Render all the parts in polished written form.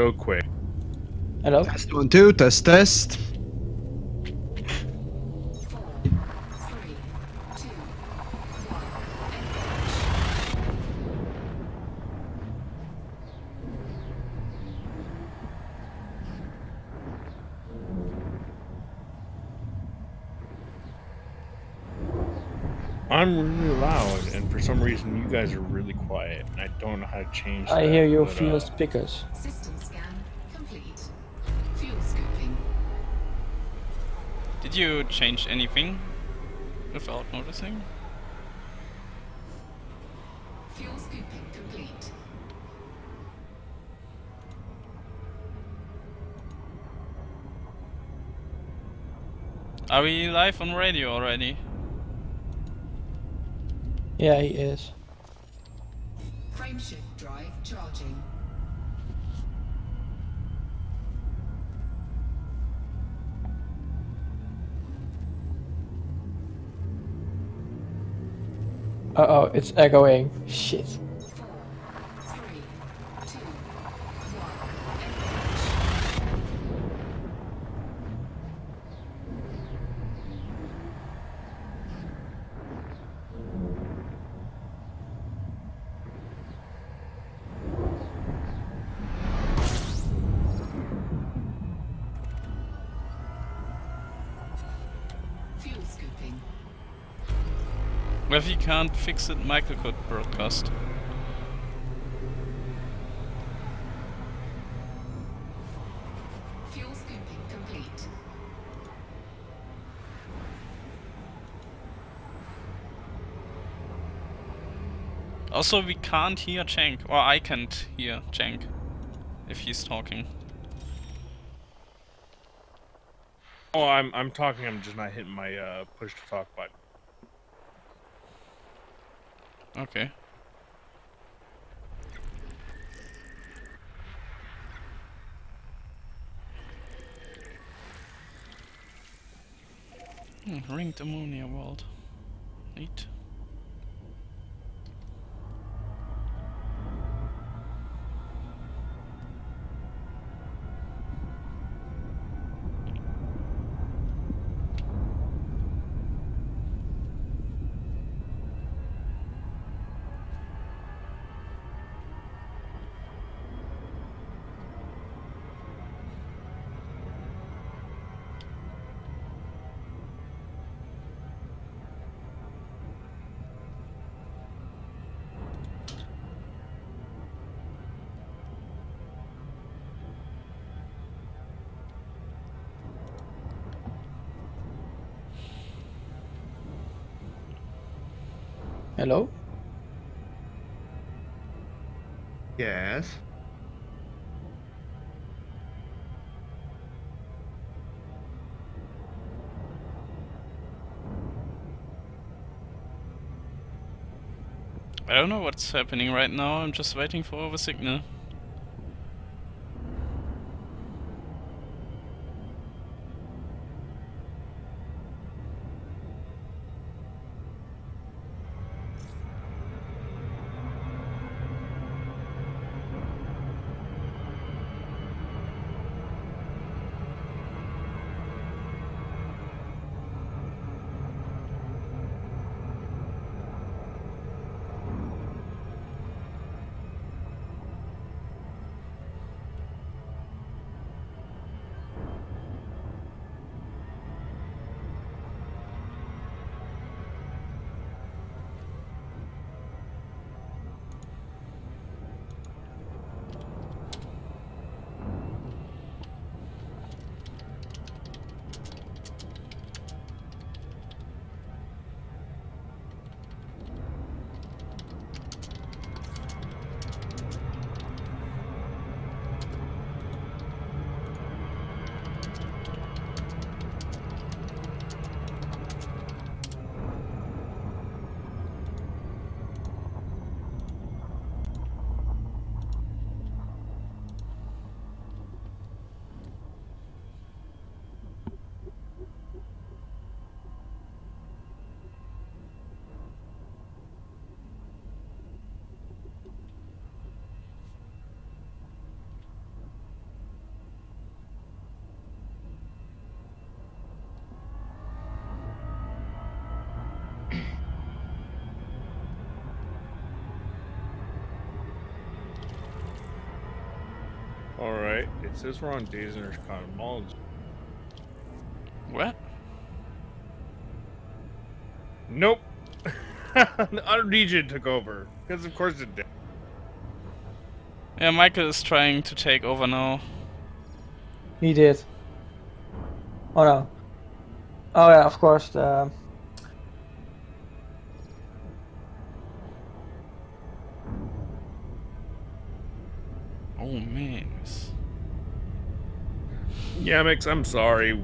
real quick. Hello? Test 1, 2, test, test. I'm really loud, and for some reason you guys are really quiet, and I don't know how to change that. I hear your but, field speakers. System scan complete. Fuel scooping. Did you change anything without noticing? Fuel scooping complete. Are we live on radio already? Yeah, he is. Frameshift drive charging. Uh-oh, it's echoing. Shit. 4, 3, 2, 1. Fuel scooping. Well, if you can't fix it, Michael could broadcast. Fuel scooping complete. Also, we can't hear Jank, or I can't hear Jank if he's talking. Oh, I'm talking. I'm just not hitting my push to talk button. Okay. Ringed ammonia world. Neat. Hello? Yes. I don't know what's happening right now, I'm just waiting for the signal. Alright, it says we're on Days and Cosmology. What? Nope. Our region took over. Because of course it did. Yeah, Michael is trying to take over now. He did. Oh no. Oh yeah, of course. Oh man. Yamiks, I'm sorry.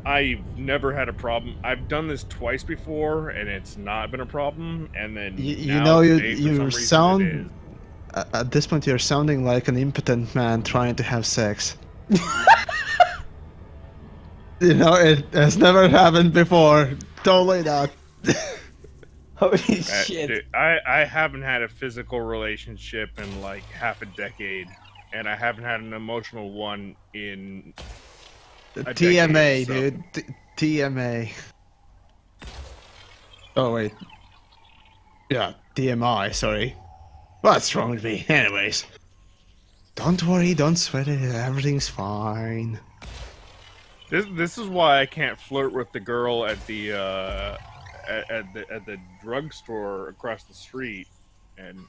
I've never had a problem. I've done this twice before, and it's not been a problem. And then You now know, today, for some you reason, it sound is. at this point you're sounding like an impotent man trying to have sex. You know, it has never happened before. Totally not. Holy shit. Dude, I haven't had a physical relationship in like half a decade, and I haven't had an emotional one in a TMA, decade, so. dude. TMA. Oh wait. Yeah, TMI. Sorry. What's wrong with me? Anyways. Don't worry. Don't sweat it. Everything's fine. This is why I can't flirt with the girl at the at the drugstore across the street, and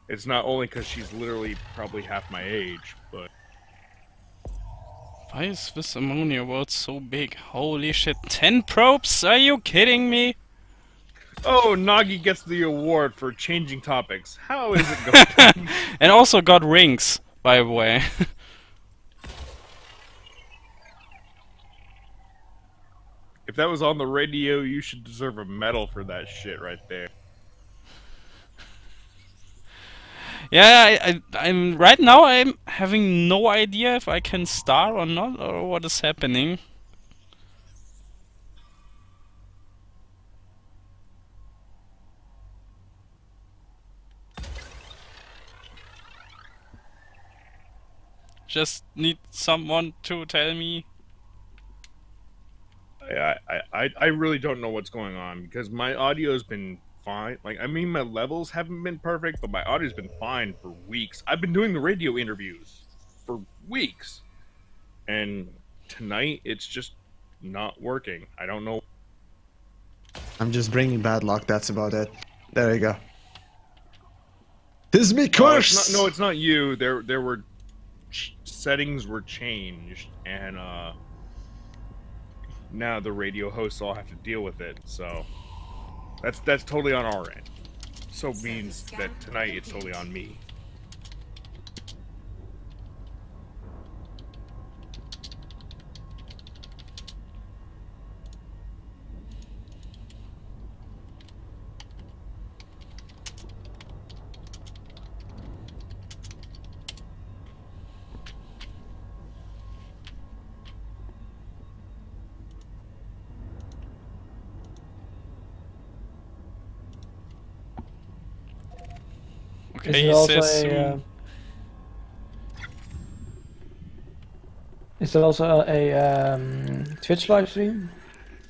it's not only because she's literally probably half my age, but Why is this ammonia world so big? Holy shit, 10 probes? Are you kidding me? oh, Nagi gets the award for changing topics. How is it going? And also got rings, by the way. If that was on the radio, you should deserve a medal for that shit right there. Yeah, I'm right now. I'm having no idea if I can star or not, or what is happening. Just need someone to tell me. I really don't know what's going on because my audio's been fine. Like, I mean, my levels haven't been perfect, but my audio's been fine for weeks. I've been doing the radio interviews for weeks, and tonight it's just not working. I don't know. I'm just bringing bad luck. That's about it. There you go. This is me No, curse. it's not you. There were settings were changed, and now the radio hosts all have to deal with it. So that's totally on our end. So means that tonight it's totally on me. Okay, he says soon. Is there also a Twitch live stream?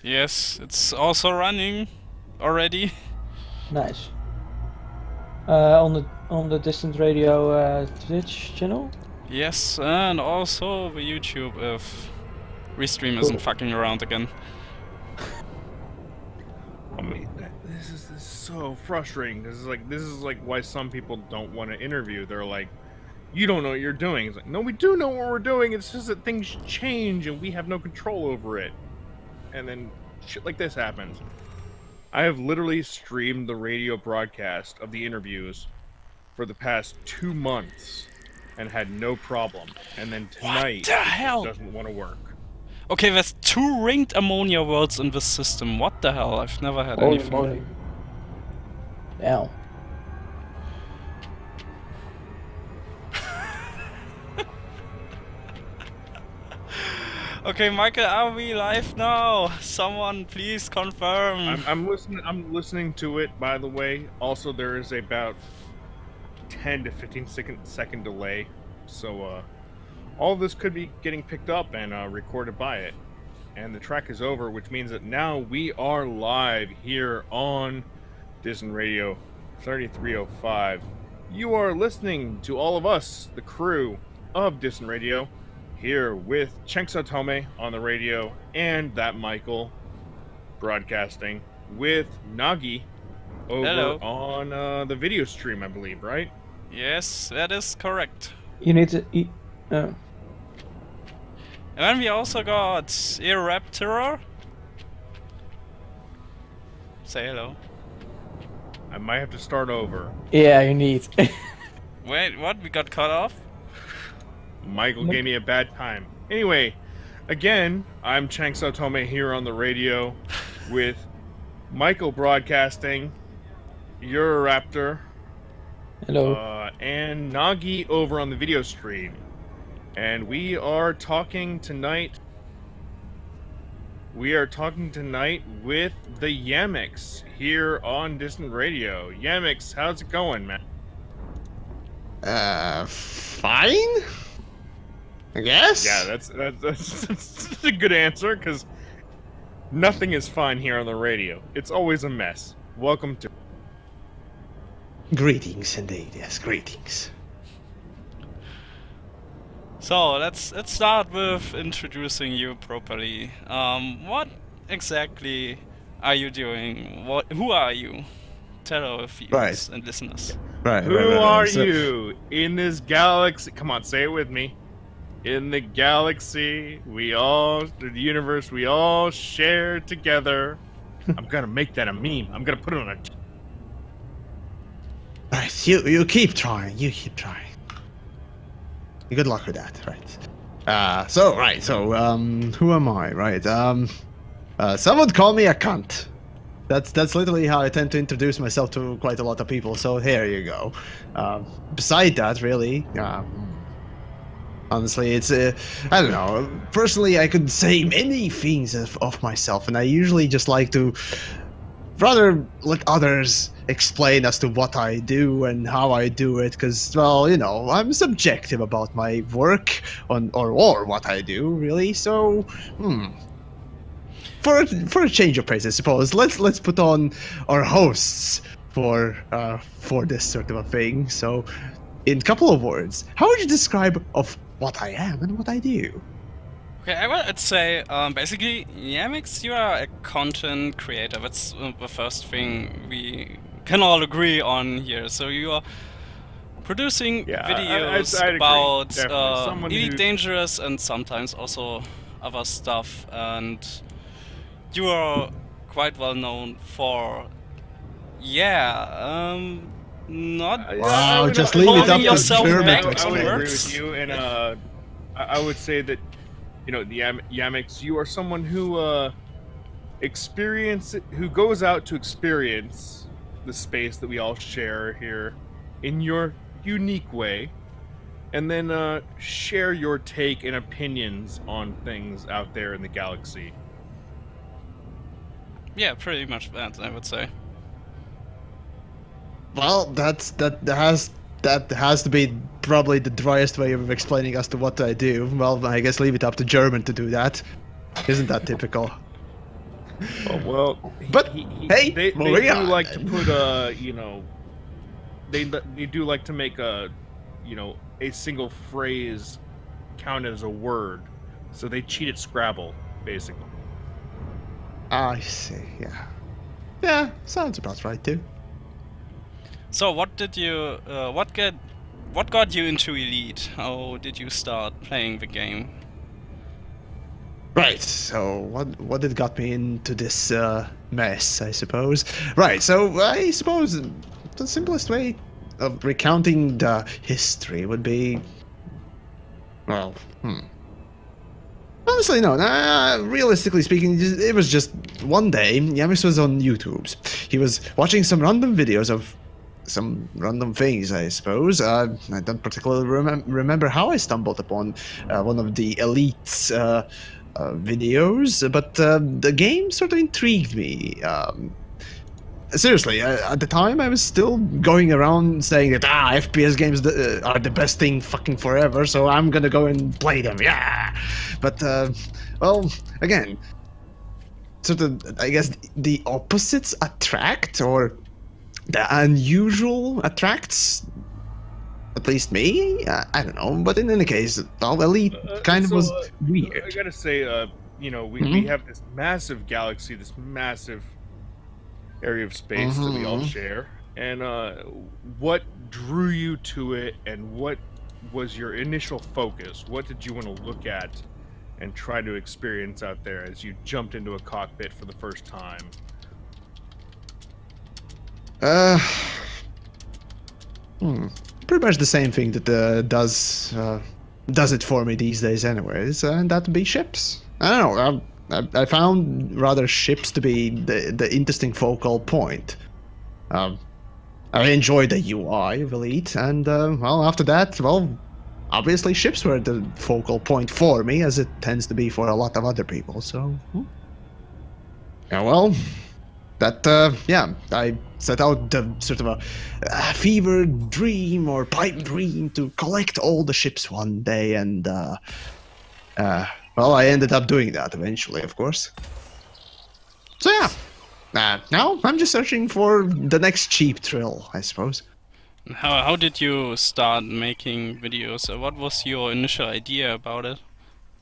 Yes, it's also running already. Nice. On the Distant Radio Twitch channel? Yes, and also the YouTube if Restream Cool. isn't fucking around again. I mean, this is so frustrating. This is like why some people don't want to interview. They're like, you don't know what you're doing. It's like, no, we do know what we're doing. It's just that things change and we have no control over it. And then shit like this happens. I have literally streamed the radio broadcast of the interviews for the past 2 months and had no problem. And then tonight, the hell? it just doesn't want to work. Okay, there's 2 ringed ammonia worlds in this system. What the hell? I've never had Holy anything. moly. Damn. Okay, Michael, are we live now? Someone please confirm. I'm listening. I'm listening to it. By the way, also there is about 10 to 15 second delay, so all of this could be getting picked up and recorded by it. And the track is over, which means that now we are live here on Disney Radio 3305 You are listening to all of us, the crew of Distant Radio, here with Chenk Tome on the radio and that Michael broadcasting with Nagi over Hello. on the video stream, I believe, right? Yes, that is correct. You need to eat. And then we also got Raptor. Say hello. I might have to start over. Yeah, you need. Wait, what? We got cut off? Michael gave me a bad time. Anyway, again, I'm Chenk Tome here on the radio with Michael broadcasting, Raptor, Hello. and Nagi over on the video stream. And we are talking tonight. We are talking tonight with the Yamiks here on Distant Radio. Yamiks, how's it going, man? Fine? I guess? Yeah, that's a good answer, because nothing is fine here on the radio. It's always a mess. Welcome to... Greetings indeed, yes, greetings. So let's start with introducing you properly. What exactly are you doing? Who are you? Tell our viewers and listeners. Right. Who are you in this galaxy? Come on, say it with me. In the galaxy, the universe, we all share together. I'm gonna make that a meme. I'm gonna put it on a... Right, you keep trying, Good luck with that, right? So who am I, right? Some would call me a cunt. That's literally how I tend to introduce myself to quite a lot of people, so here you go. Beside that, really, honestly, it's, I don't know, personally I could say many things of myself, and I usually just like to rather let others explain as to what I do and how I do it, because, well, you know, I'm subjective about my work or what I do, really. So, for a change of pace, I suppose, let's put on our hosts for this sort of a thing. So, in a couple of words, how would you describe of what I am and what I do? Okay, I would say, basically, Yamiks, you are a content creator. That's the first thing we can all agree on here. So you are producing videos I'd about Elite Dangerous and sometimes also other stuff. And you are quite well known for, not wow, just leave it up to German to I explain. would agree with you, and I would say that, you know, the Yamiks, you are someone who who goes out to experience the space that we all share here in your unique way, and then share your take and opinions on things out there in the galaxy. Yeah, pretty much that, I would say. Well, that has to be probably the driest way of explaining as to what I do. Well, I guess leave it up to German to do that. Isn't that typical? Oh, well, But hey, they do like to put you know, they do like to make a single phrase count as a word, so they cheat at Scrabble, basically. I see. Yeah, sounds about right too. So what did you, what got you into Elite? How did you start playing the game? Right, so what had got me into this mess, I suppose. Right, so I suppose the simplest way of recounting the history would be, well, honestly, no. Realistically speaking, it was just one day, Yamiks was on YouTube. He was watching some random videos of some random things, I suppose. I don't particularly remember how I stumbled upon one of the Elite's videos, but the game sort of intrigued me. Seriously, at the time I was still going around saying that FPS games are the best thing fucking forever, so I'm gonna go and play them, yeah! But, well, again, sort of, I guess the opposites attract, or the unusual attracts At least me? I don't know. But in any case, well, Elite kind of was weird. I gotta say, you know, we have this massive galaxy, this massive area of space that we all share. And what drew you to it, and what was your initial focus? What did you want to look at and try to experience out there as you jumped into a cockpit for the first time? Pretty much the same thing that does it for me these days anyways, and that'd be ships. I don't know, I found rather ships to be the interesting focal point. I enjoyed the UI of Elite, and well, after that, well, obviously ships were the focal point for me, as it tends to be for a lot of other people, so... Yeah, well, that, yeah, I set out the sort of a fever dream or pipe dream to collect all the ships one day, and, well, I ended up doing that eventually, of course. So yeah. Now I'm just searching for the next cheap thrill, I suppose. How did you start making videos? What was your initial idea about it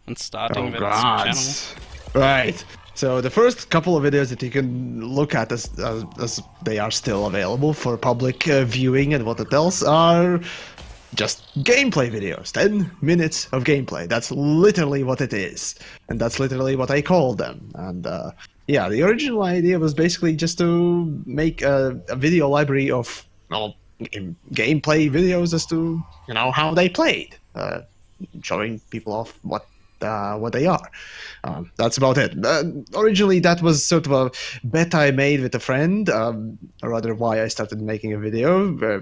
and starting with this channel? Right. So the first couple of videos that you can look at as they are still available for public viewing and what it else are just gameplay videos. 10 minutes of gameplay. That's literally what it is. And that's literally what I call them. And yeah, the original idea was basically just to make a video library of, well, gameplay videos as to, you know, how they played, showing people off what they are. That's about it. Originally, that was sort of a bet I made with a friend, or rather why I started making a video,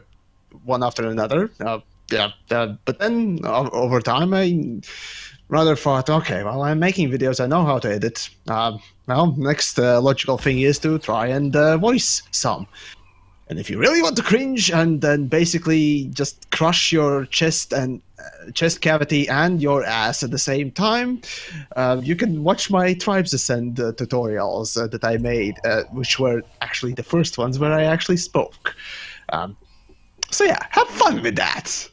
one after another. Yeah, but then over time, I rather thought, okay, well, I'm making videos, I know how to edit. Well, next logical thing is to try and voice some. And if you really want to cringe and then basically just crush your chest and chest cavity and your ass at the same time, you can watch my Tribes Ascend tutorials that I made, which were actually the first ones where I actually spoke. So yeah, have fun with that.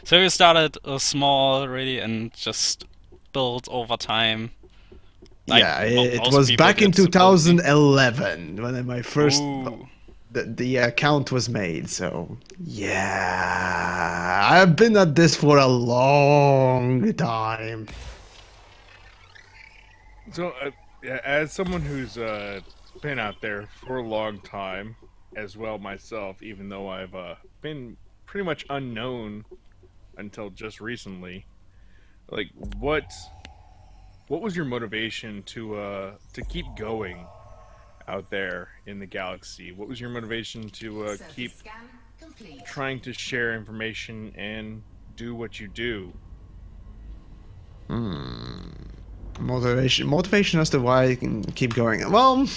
So you started small, really, and just built over time. Like yeah, it was back in 2011 when my first the account was made. So yeah, I've been at this for a long time. So, as someone who's been out there for a long time, as well myself, even though I've been pretty much unknown until just recently, like what was your motivation to keep going out there in the galaxy? What was your motivation to keep trying to share information and do what you do? Motivation as to why I can keep going. Well,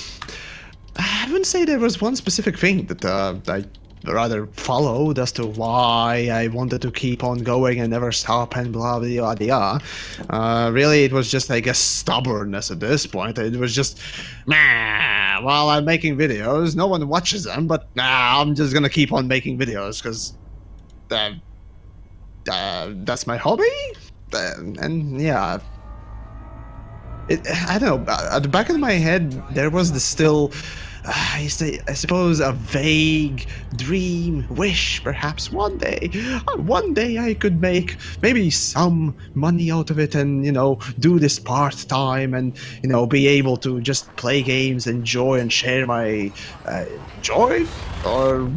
I wouldn't say there was one specific thing that I rather followed as to why I wanted to keep on going and never stop and blah blah blah blah. Really, it was just, I guess, stubbornness at this point. It was just, well, I'm making videos, no one watches them, but I'm just gonna keep on making videos because that's my hobby. And yeah, I don't know. At the back of my head, there was the still. I suppose a vague dream, wish, perhaps one day I could make maybe some money out of it and, you know, do this part-time and, you know, be able to just play games, enjoy and share my joy or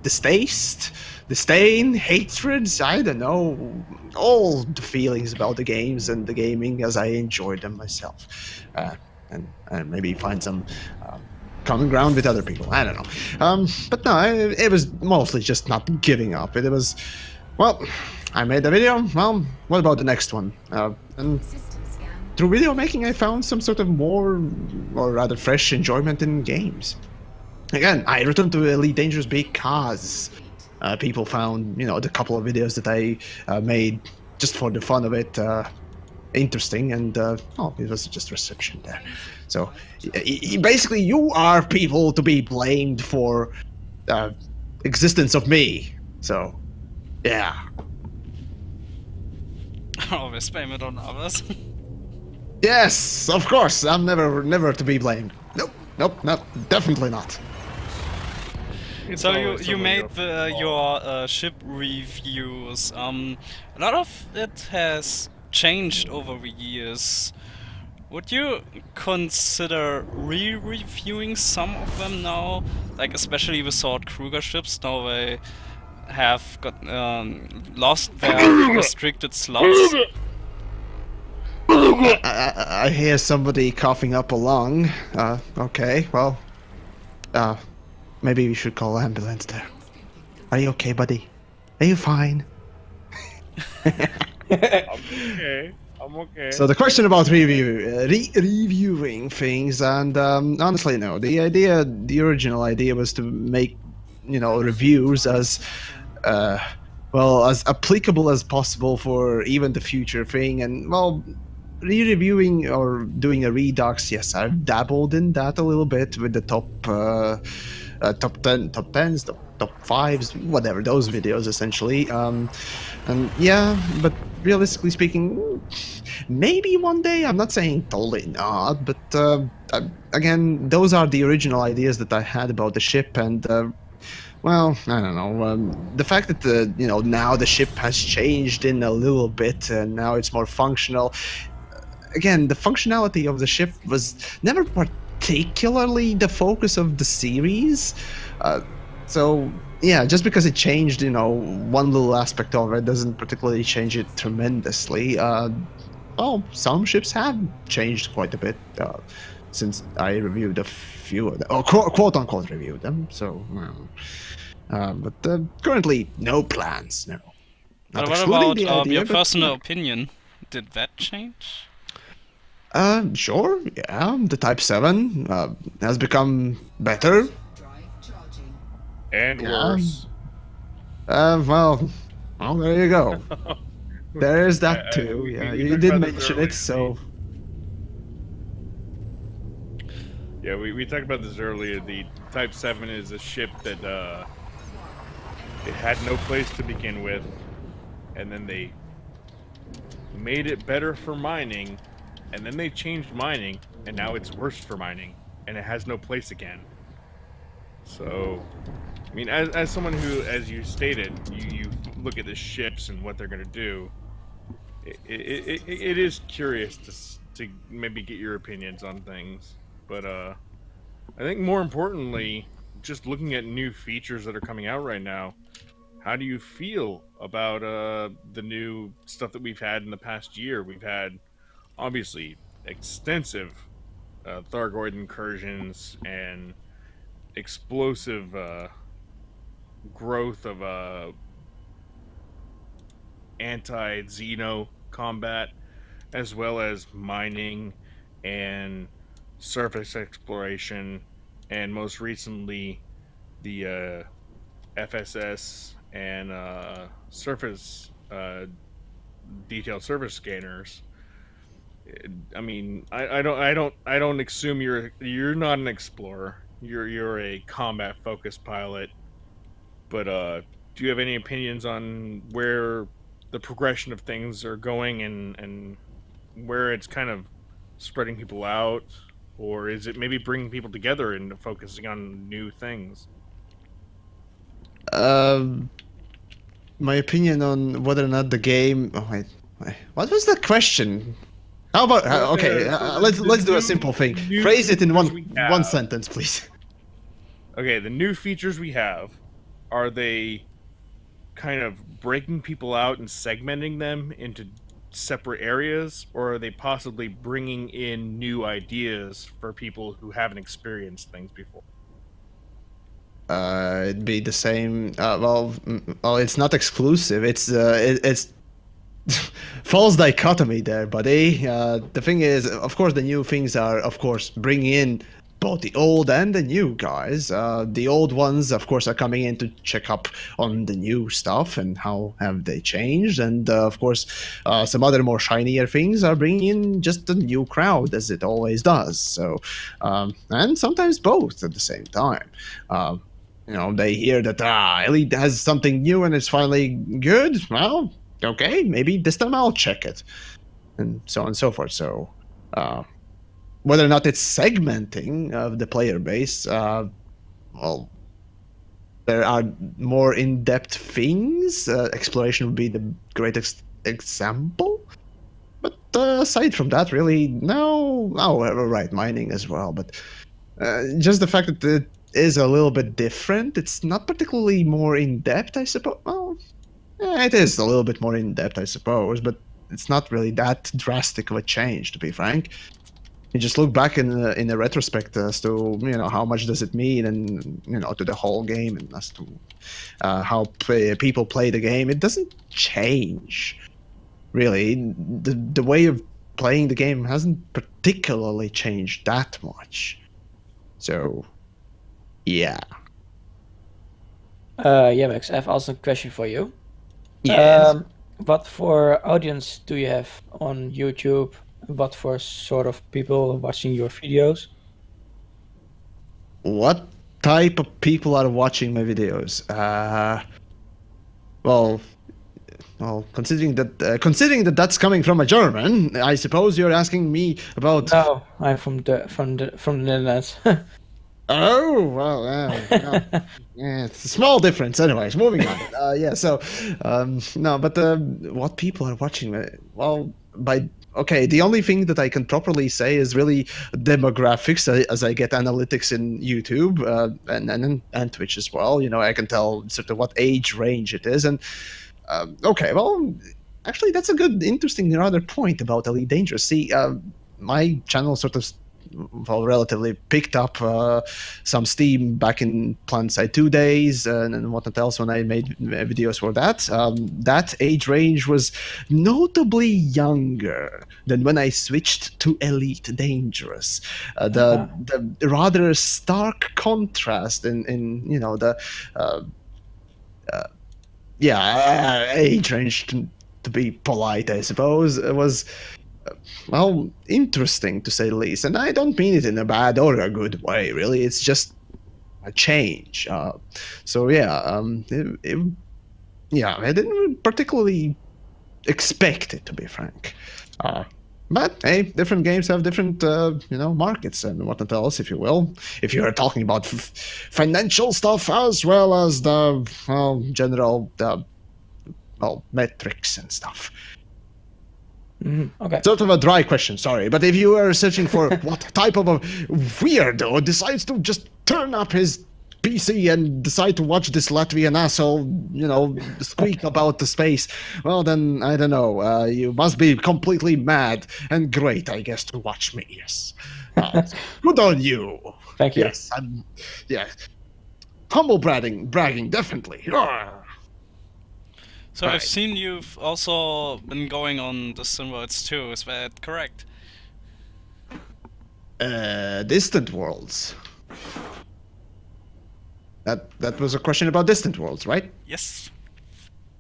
distaste, disdain, hatred, I don't know, all the feelings about the games and the gaming as I enjoyed them myself. And maybe find some common ground with other people. I don't know. But no, it was mostly just not giving up. It was, well, I made the video. Well, what about the next one? And through video making, I found some sort of more, or rather fresh enjoyment in games. Again, I returned to Elite Dangerous because people found, you know, the couple of videos that I made just for the fun of it interesting, and oh, it was just reception there. So basically, you are people to be blamed for existence of me. So, yeah. Always blame it on others. Yes, of course. I'm never to be blamed. Nope, definitely not. It's So always you someone made else's fault. your ship reviews. A lot of it has changed over the years. Would you consider re-reviewing some of them now? Like especially the Sword Kruger ships, now they have got lost their restricted slots. I hear somebody coughing up a lung. Okay, well, maybe we should call ambulance there. Are you okay, buddy? Are you fine? I'm okay. So the question about reviewing things, and honestly, no. The original idea was to make, reviews as, well, as applicable as possible for even the future thing. And well, re-reviewing or doing a redux, yes, I've dabbled in that a little bit with the top 10, top 10s, top 5s, whatever, those videos essentially. And yeah, but realistically speaking, maybe one day, I'm not saying totally not, but again, those are the original ideas that I had about the ship, and well, I don't know. The fact that now the ship has changed in a little bit, and now it's more functional. Again, the functionality of the ship was never particularly the focus of the series. So yeah, just because it changed, one little aspect of it doesn't particularly change it tremendously. Well, some ships have changed quite a bit since I reviewed a few of them, or quote unquote reviewed them. So, but currently, no plans. No. But Not what excluding about the idea, your but, personal opinion? Did that change? Sure. Yeah, the Type 7 has become better. Drive charging. And Yeah. worse. Well, there you go. There's that I- too. we- Yeah, we you talked did about this mention earlier. it, so Yeah, we talked about this earlier. The Type 7 is a ship that it had no place to begin with, and then they made it better for mining, and then they changed mining, and now it's worse for mining, and it has no place again. So, I mean, as someone who, as you stated, you look at the ships and what they're going to do, it is curious to maybe get your opinions on things. But I think more importantly, just looking at new features that are coming out right now, how do you feel about the new stuff that we've had in the past year? We've had, obviously, extensive Thargoid incursions and explosive growth of anti-Xeno combat, as well as mining and surface exploration, and most recently the FSS and surface detailed surface scanners. I mean, I don't assume you're not an explorer. You're a combat focused pilot. But do you have any opinions on where the progression of things are going and where it's kind of spreading people out, or is it maybe bringing people together and focusing on new things? my opinion on whether or not the game. Oh wait, what was the question? How about okay? Let's do a simple thing. Phrase it in one sentence, please. Okay, the new features we have, are they kind of breaking people out and segmenting them into separate areas, or are they possibly bringing in new ideas for people who haven't experienced things before? It'd be the same. Well, it's not exclusive. It's false dichotomy there, buddy. The thing is, of course, the new things are, of course, bringing in both the old and the new guys. The old ones, of course, are coming in to check up on the new stuff and how have they changed. And, of course, some other more shinier things are bringing in just the new crowd, as it always does. So, and sometimes both at the same time. they hear that Elite has something new and it's finally good. Well, okay, maybe this time I'll check it, and so on and so forth. So, whether or not it's segmenting of the player base, well, there are more in-depth things. Exploration would be the greatest example. But aside from that, really, no. Oh, right, mining as well. But just the fact that it is a little bit different, it's not particularly more in-depth, I suppose. Well, yeah, it is a little bit more in-depth, I suppose, but it's not really that drastic of a change, to be frank. You just look back in a retrospect as to how much does it mean, and to the whole game, and as to how people play the game. It doesn't change, really. The way of playing the game hasn't particularly changed that much. So, yeah. Yamiks, I have also a question for you. Yes. What for audience do you have on YouTube? What for sort of people watching your videos? What type of people are watching my videos? Well, considering that that's coming from a German, I suppose you're asking me about. No, I'm from the Netherlands. Oh, well, yeah, it's a small difference. Anyways, moving on. Yeah, so, no, but what people are watching? Well, okay, the only thing that I can properly say is really demographics, as I get analytics in YouTube and Twitch as well. I can tell sort of what age range it is, and okay, well, actually, that's a good, interesting, rather point about Elite Dangerous. See, my channel sort of relatively picked up some steam back in PlanetSide 2 days and whatnot else when I made videos for that. That age range was notably younger than when I switched to Elite Dangerous. The rather stark contrast in the age range, to be polite, I suppose, was well, interesting to say the least. And I don't mean it in a bad or a good way, really. It's just a change. So yeah, I didn't particularly expect it, to be frank. But hey, different games have different, markets and whatnot else, if you will. If you are talking about financial stuff as well as the general, metrics and stuff. Okay. Sort of a dry question, sorry, but if you are searching for what type of a weirdo decides to just turn up his PC and decide to watch this Latvian asshole, squeak about the space, well then, I don't know, you must be completely mad and great, I guess, to watch me, yes. Good on you. Thank you. Yes, humble bragging, definitely. So Right. I've seen you've also been going on the SimWorlds too, is that correct? Distant Worlds. That was a question about Distant Worlds, right? Yes.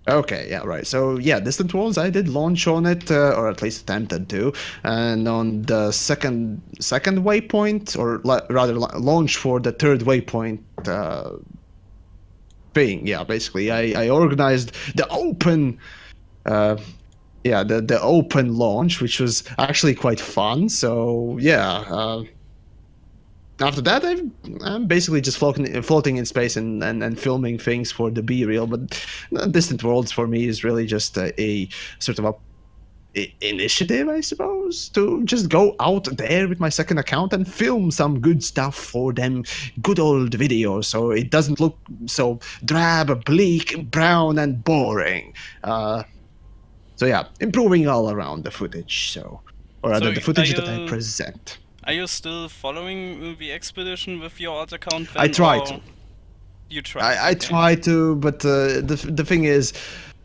Okay, yeah, right. So yeah, Distant Worlds, I did launch on it, or at least attempted to, and on the second waypoint, or rather launch for the third waypoint thing. Yeah, basically, I organized the open, the open launch, which was actually quite fun. So yeah. After that, I'm basically just floating in space and filming things for the B-reel. But Distant Worlds for me is really just a sort of initiative, I suppose, to just go out there with my second account and film some good stuff for them good old videos, so it doesn't look so drab, bleak, brown, and boring. So yeah, improving all around the footage, or rather the footage that I present. Are you still following the expedition with your alt account? I try to. You try. I try to, but the thing is,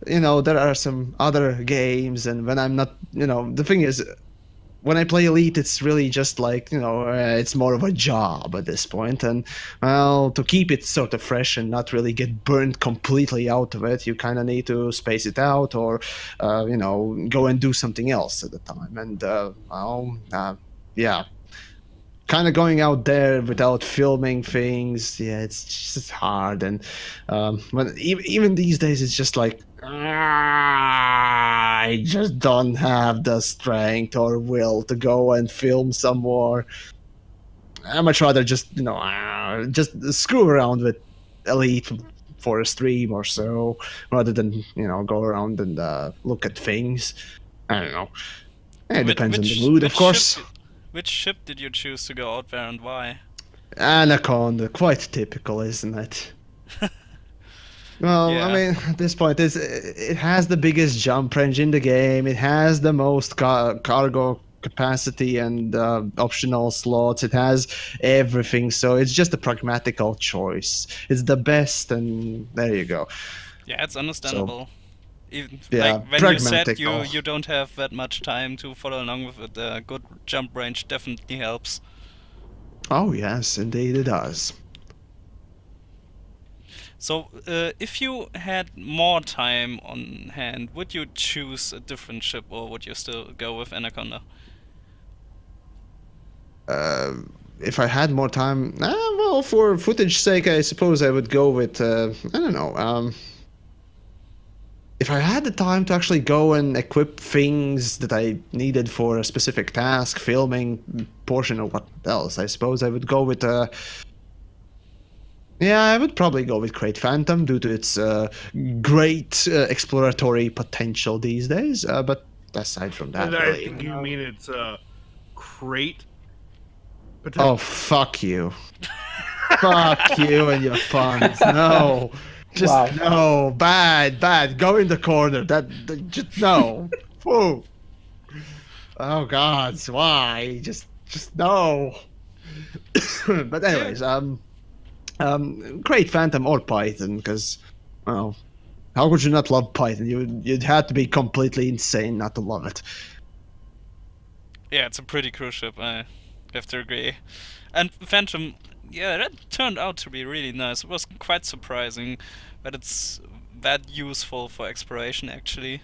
there are some other games, and when I'm not, the thing is, when I play Elite, it's really just like, it's more of a job at this point, and well, to keep it sort of fresh and not really get burnt completely out of it, you kind of need to space it out, or go and do something else at the time, and yeah. kind of going out there without filming things, yeah, it's just hard. And when even these days, it's just like I just don't have the strength or will to go and film some more. I much rather just just screw around with Elite for a stream or so, rather than go around and look at things. I don't know. It depends on the mood, of course. Which ship did you choose to go out there and why? Anaconda, quite typical, isn't it? Well, Yeah. I mean, at this point, it has the biggest jump range in the game. It has the most cargo capacity and optional slots. It has everything, so it's just a pragmatical choice. It's the best, and there you go. Yeah, it's understandable. Even, yeah, like when you said pragmatical. you don't have that much time to follow along with it, a good jump range definitely helps. Oh yes, indeed it does. So, if you had more time on hand, would you choose a different ship, or would you still go with Anaconda? If I had more time, well, for footage sake, I suppose I would go with I don't know. If I had the time to actually go and equip things that I needed for a specific task, filming portion or what else, I suppose I would go with yeah, I would probably go with Crate Phantom due to its great exploratory potential these days. But aside from that, And I really, think you mean it's crate. oh, fuck you. Fuck you and your puns. No. Just Wow. no. Bad. Go in the corner. Just no. Whoa. Oh God. Why? Just no. But anyways, Crate Phantom or Python, because, well, how could you not love Python? You'd have to be completely insane not to love it. Yeah, it's a pretty cool ship, I have to agree. And Phantom, yeah, that turned out to be really nice. It was quite surprising that it's that useful for exploration, actually.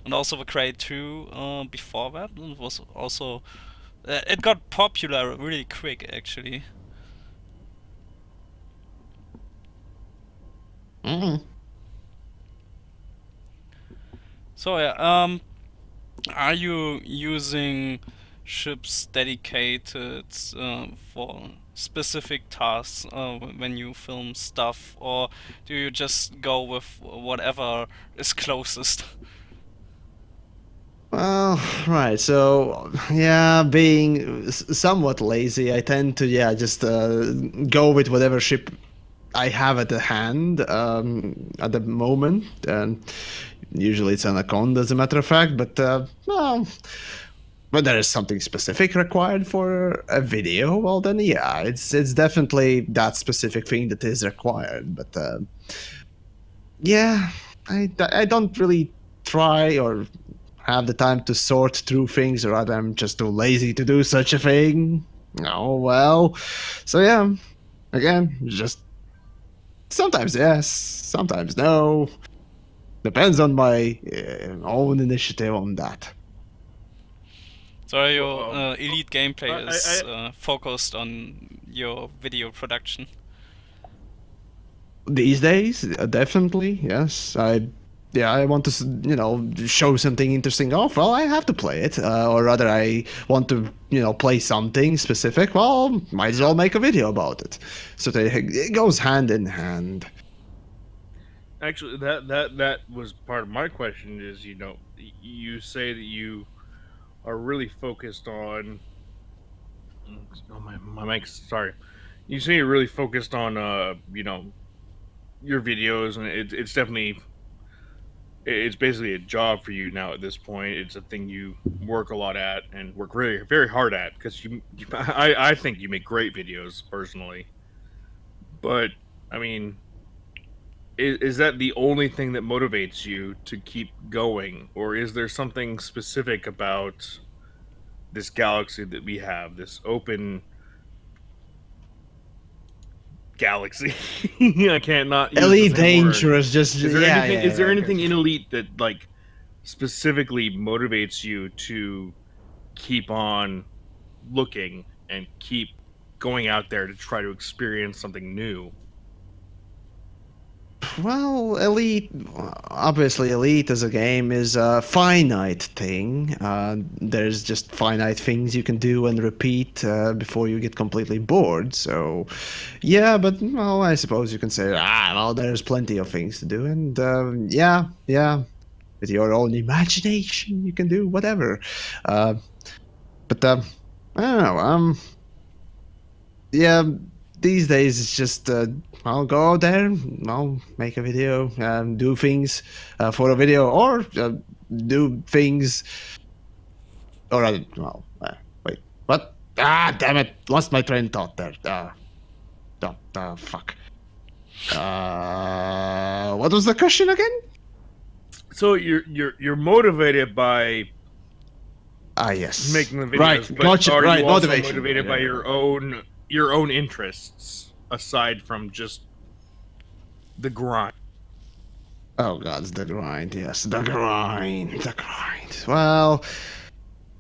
And also the Crate 2 before that it was also... it got popular really quick, actually. Mm-hmm. So yeah, are you using ships dedicated for specific tasks when you film stuff, or do you just go with whatever is closest? Well, right. So, yeah, being somewhat lazy, I tend to, just go with whatever ship I have at the hand at the moment. And usually it's Anaconda, as a matter of fact. But, well, when there is something specific required for a video, well, then, yeah, it's definitely that specific thing that is required. But, yeah, I don't really try or have the time to sort through things, or rather I'm just too lazy to do such a thing. Oh well. So yeah, again, just sometimes yes, sometimes no. Depends on my own initiative on that. So your Well, elite gameplay I- is focused on your video production. These days, definitely, yes. I want to, show something interesting off. Well, I have to play it, or rather, I want to, play something specific. Well, might as well make a video about it. So it goes hand in hand. Actually, that was part of my question. Is you say that you are really focused on. Oh my mic's sorry. You say you're really focused on your videos, and it's definitely. It's basically a job for you now at this point. It's a thing you work a lot at and work really very hard at, because I think you make great videos personally. But I mean, is that the only thing that motivates you to keep going, or is there something specific about this galaxy that we have, this open galaxy? I can't not use Elite the same word. Dangerous, just Is there yeah, anything? yeah, Is there yeah, anything in Elite that like specifically motivates you to keep on looking and keep going out there to try to experience something new? Well, Elite, obviously, Elite as a game is a finite thing. There's just finite things you can do and repeat before you get completely bored. So, yeah, but, well, I suppose you can say, well, there's plenty of things to do. And, yeah, with your own imagination, you can do whatever. But, I don't know, yeah, these days it's just I'll go out there, I'll make a video, do things for a video, or do things, or well, wait, what? Damn it, lost my train of thought there. Fuck. What was the question again? So you're motivated by Yes, making the videos, right, but gotcha, are right, you also motivation. motivated by your own interests aside from just the grind? Oh god, it's the grind, yes, the grind. Well,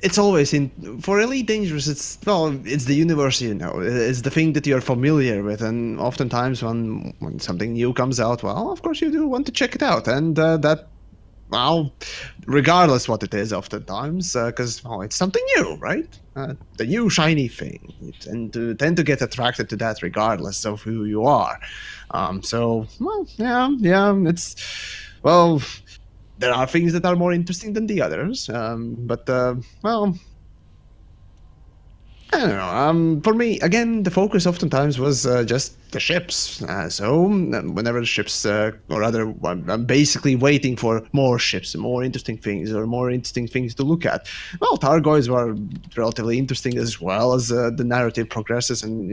it's always for Elite Dangerous, it's the universe, it's the thing that you're familiar with, and oftentimes when something new comes out, well, of course you do want to check it out, and that, well, regardless what it is, oftentimes, because it's something new, right? The new shiny thing. You tend to get attracted to that regardless of who you are. So, well, yeah, it's, well, there are things that are more interesting than the others, but, well, I don't know. For me, again, the focus oftentimes was just the ships. So whenever the ships, or rather, I'm basically waiting for more ships, more interesting things, or more interesting things to look at. Well, Targoids were relatively interesting as well as the narrative progresses, and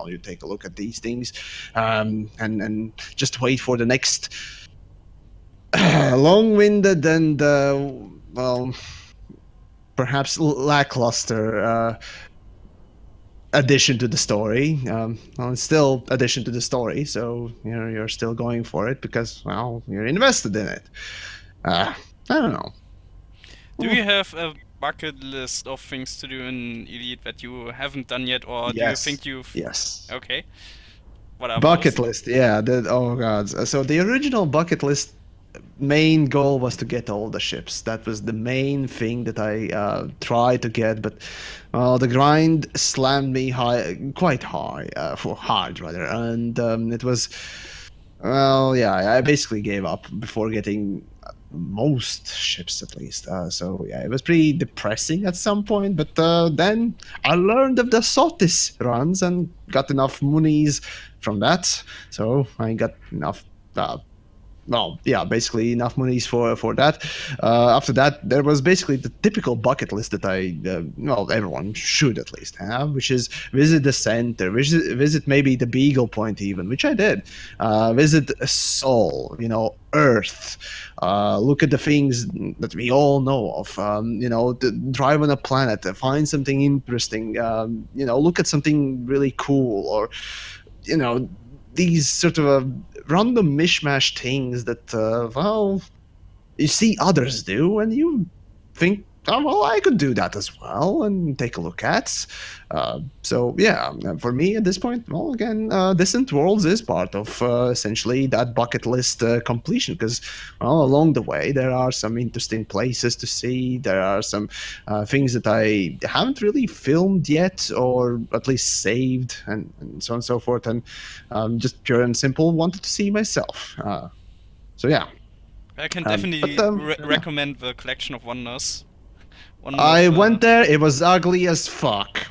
you take a look at these things, and just wait for the next long-winded and well, perhaps lackluster. Addition to the story. Well, it's still addition to the story, so you're still going for it because, well, you're invested in it. I don't know. Do you have a bucket list of things to do in Elite that you haven't done yet, or do you Yes. think you've... Yes. Okay. What are Bucket those? list, yeah. Oh god. So the original bucket list main goal was to get all the ships. That was the main thing that I tried to get, but well, the grind slammed me quite hard rather, and it was, well, yeah, I basically gave up before getting most ships at least. So yeah, it was pretty depressing at some point, but then I learned of the Sotis runs and got enough monies from that, so I got enough. Well, yeah, basically enough monies for that. After that, there was basically the typical bucket list that well, everyone should at least have, which is visit the center, visit maybe the Beagle Point even, which I did. Visit Sol, Earth. Look at the things that we all know of. Drive on a planet, find something interesting. Look at something really cool, or these sort of random mishmash things that, well, you see others do, and you think, oh, well, I could do that as well, and take a look at. So, yeah, for me at this point, well, again, Distant Worlds is part of essentially that bucket list completion, because, well, along the way, there are some interesting places to see. There are some things that I haven't really filmed yet, or at least saved, and so on and so forth, and just pure and simple wanted to see myself. So, yeah. I can definitely recommend the Collection of Wonders. I went there, it was ugly as fuck.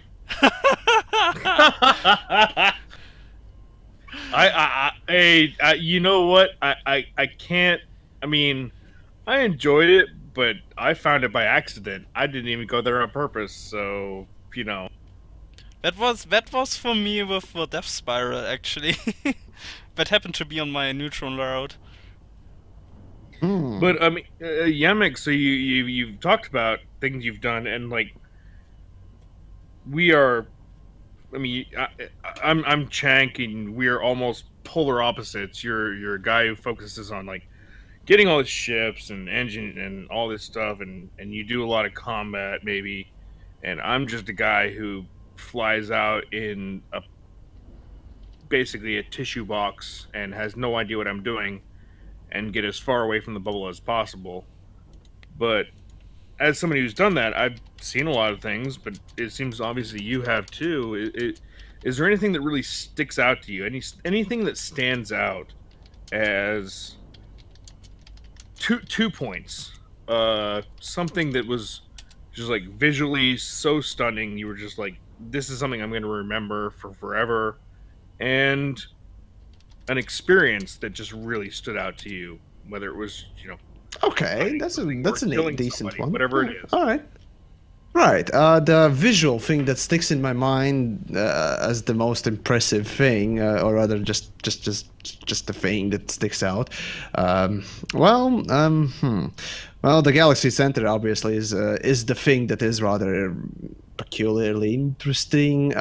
You know what? I can't. I mean, I enjoyed it, but I found it by accident. I didn't even go there on purpose. So That was for me with the Death Spiral actually. That happened to be on my neutron route. But I mean, Yamiks, so you've talked about things you've done, and like we are. I mean, I'm Chank, and we are almost polar opposites. You're a guy who focuses on like getting all the ships and engine and all this stuff, and you do a lot of combat maybe, and I'm just a guy who flies out in basically a tissue box and has no idea what I'm doing and get as far away from the bubble as possible. But as somebody who's done that, I've seen a lot of things, but it seems obviously you have too. Is there anything that really sticks out to you? Anything that stands out as two points? Something that was just like visually so stunning, you were just like, this is something I'm going to remember for forever, and an experience that just really stood out to you, whether it was, Okay, that's a killing decent somebody, one. whatever it is. All right. Right. The visual thing that sticks in my mind as the most impressive thing, or rather, just the thing that sticks out. Well, the Galaxy Center obviously is the thing that is rather peculiarly interesting.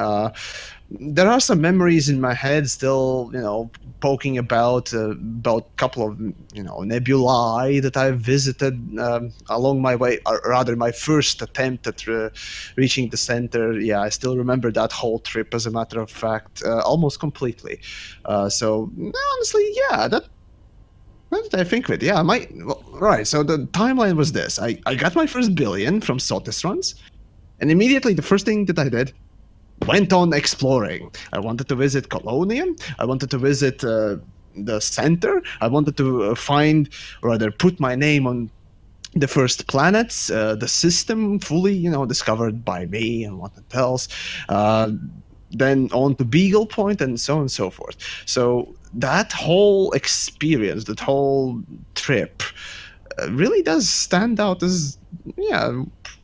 There are some memories in my head still, poking about a couple of, nebulae that I visited along my way, or rather my first attempt at reaching the center. Yeah, I still remember that whole trip, as a matter of fact, almost completely. So honestly, yeah, that. What did I think of it? Yeah, right. So the timeline was this: I got my first billion from Sotis runs, and immediately the first thing that I did, went on exploring. I wanted to visit Colonium. I wanted to visit the center. I wanted to find, or rather, put my name on the first planets, the system fully, discovered by me and what else. Then on to Beagle Point and so on and so forth. So that whole experience, that whole trip, really does stand out as,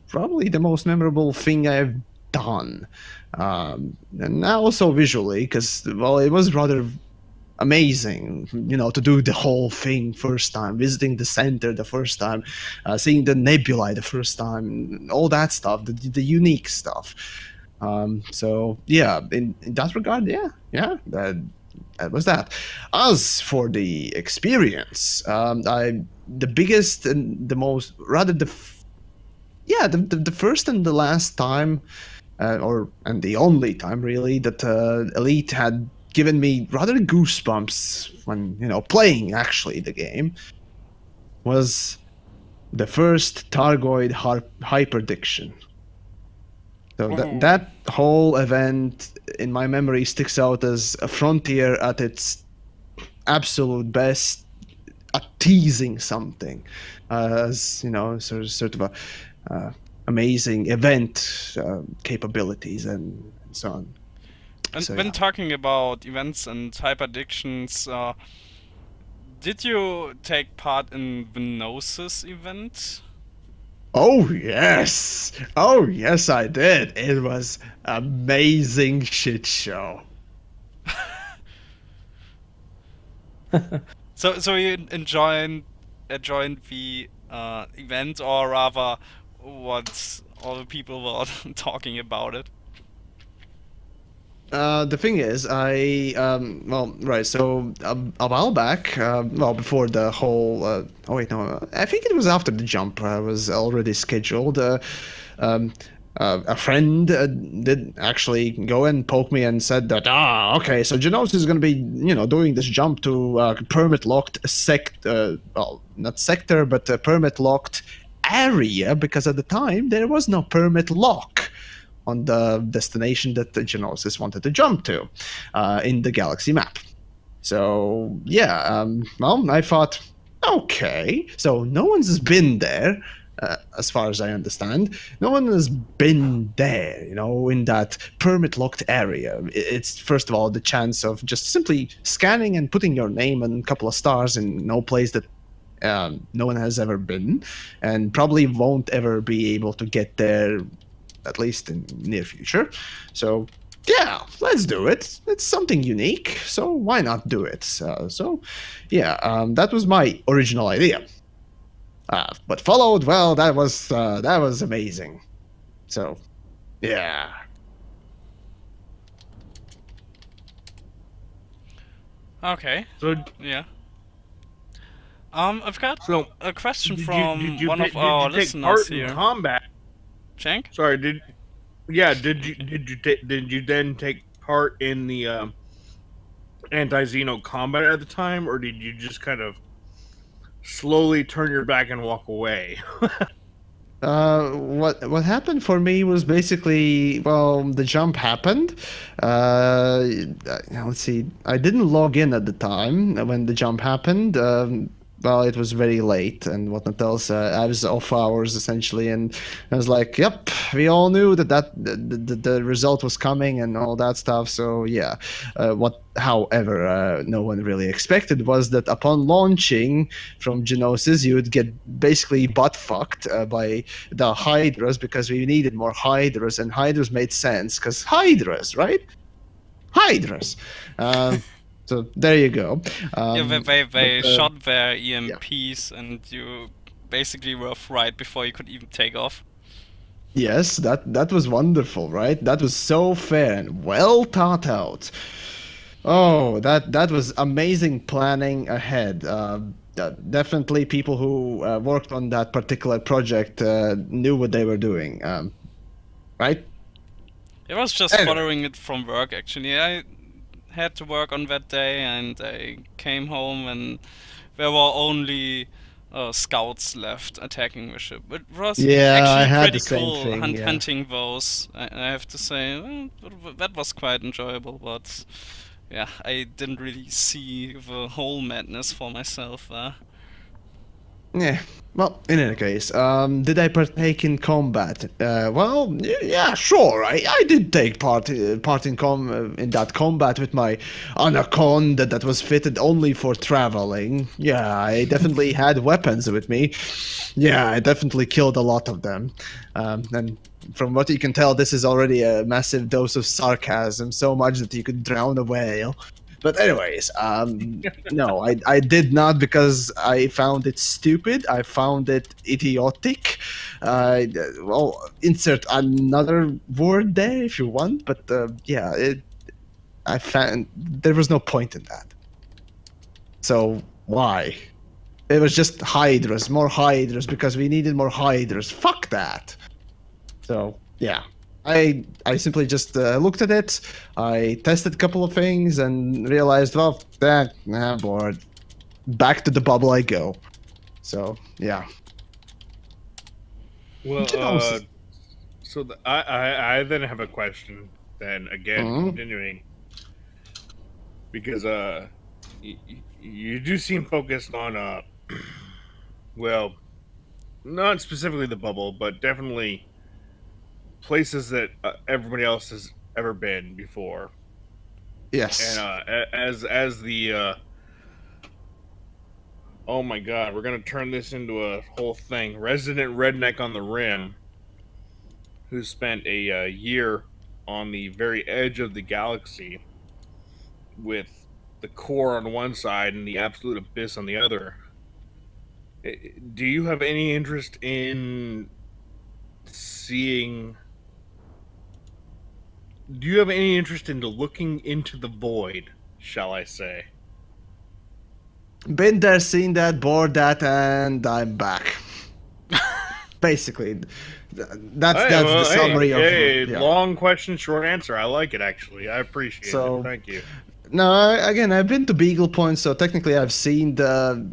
probably the most memorable thing I've done. And also visually, because, well, it was rather amazing, to do the whole thing first time, visiting the center the first time, seeing the nebulae the first time, all that stuff, the unique stuff. So yeah, in that regard, that was that. As for the experience, the biggest and the most, rather the first and the last time, and the only time really that Elite had given me rather goosebumps when playing actually the game, was the first Targoid hyperdiction. So that whole event in my memory sticks out as a Frontier at its absolute best, at teasing something, as sort of a amazing event capabilities and so on. And So, when talking about events and hyperdictions, did you take part in the Gnosis event? Oh yes, I did. It was amazing shit show. So you enjoyed the event, or rather, what all the people were talking about it? The thing is, so a while back, before the whole, I think it was after the jump was already scheduled, a friend did actually go and poke me and said that, okay, so Genos is going to be, doing this jump to permit-locked not sector, but a permit-locked area, because at the time there was no permit lock on the destination that the Genosis wanted to jump to in the galaxy map. So, yeah, I thought, okay, so no one's been there, as far as I understand. No one has been there, in that permit-locked area. It's, first of all, the chance of just simply scanning and putting your name and a couple of stars in no place that no one has ever been, and probably won't ever be able to get there, at least in near future. So yeah, let's do it. It's something unique, so why not do it? That was my original idea. But followed, well, that was amazing. So yeah. Okay. So yeah. I've got a question did from you one of take our part listeners in here. combat? Shank? Sorry, Yeah, did you then take part in the anti-Xeno combat at the time, or did you just kind of slowly turn your back and walk away? What happened for me was basically, well, the jump happened. Let's see. I didn't log in at the time when the jump happened. Well, it was very late and whatnot else. I was off hours essentially, and I was like, "Yep, we all knew that the result was coming and all that stuff." So yeah, however, no one really expected was that upon launching from Genosis, you would get basically butt fucked by the Hydras because we needed more Hydras, and Hydras made sense because Hydras, right? Hydras. So there you go. Yeah, they but, shot their EMPs and you basically were fried before you could even take off. Yes, that was wonderful, right? That was so fair and well thought out. Oh, that was amazing planning ahead. Definitely people who worked on that particular project knew what they were doing, right? I was just following it from work actually. I had to work on that day and I came home and there were only scouts left attacking the ship. It was I actually had pretty the same cool thing, yeah. hunting those. I have to say, that was quite enjoyable, but yeah, I didn't really see the whole madness for myself there. Yeah. Well, in any case, did I partake in combat? Well, yeah, sure. I did take part in that combat with my Anaconda that was fitted only for traveling. Yeah, I definitely had weapons with me. Yeah, I definitely killed a lot of them. And from what you can tell, this is already a massive dose of sarcasm, so much that you could drown a whale. But anyways, no, I did not because I found it stupid. I found it idiotic. Well, insert another word there if you want, but yeah, I found there was no point in that. So why? It was just Hydras, more Hydras, because we needed more Hydras. Fuck that. So yeah. I simply just looked at it, I tested a couple of things and realized, well, I'm bored. Back to the bubble I go. So, yeah. Well, so I then have a question then, again, continuing. Because, you do seem focused on, well, not specifically the bubble, but definitely places that everybody else has ever been before. Yes. And as the oh my god, we're gonna turn this into a whole thing. Resident redneck on the rim, who spent a year on the very edge of the galaxy, with the core on one side and the absolute abyss on the other. Do you have any interest in seeing? Do you have any interest in looking into the void, shall I say? Been there, seen that, bored that, and I'm back. Basically, that's the summary of. Yeah. Long question, short answer. I like it actually. I appreciate it. Thank you. No, again, I've been to Beagle Point, so technically I've seen the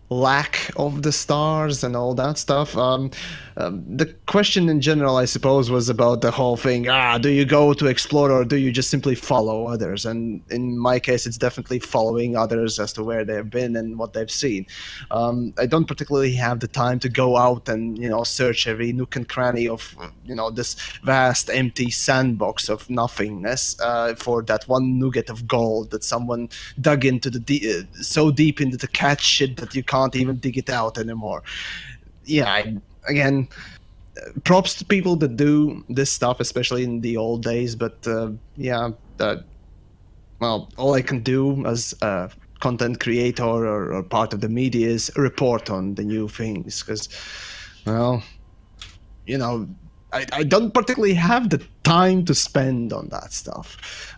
lack of the stars and all that stuff. The question in general, I suppose, was about the whole thing. Do you go to explore or do you just simply follow others? And in my case, it's definitely following others as to where they've been and what they've seen. I don't particularly have the time to go out and search every nook and cranny of this vast empty sandbox of nothingness for that one nugget of gold that someone dug into the so deep into the cat shit that you can't even dig it out anymore. Yeah, again, props to people that do this stuff, especially in the old days. But yeah, well, all I can do as a content creator or part of the media is report on the new things, because, well, I don't particularly have the time to spend on that stuff.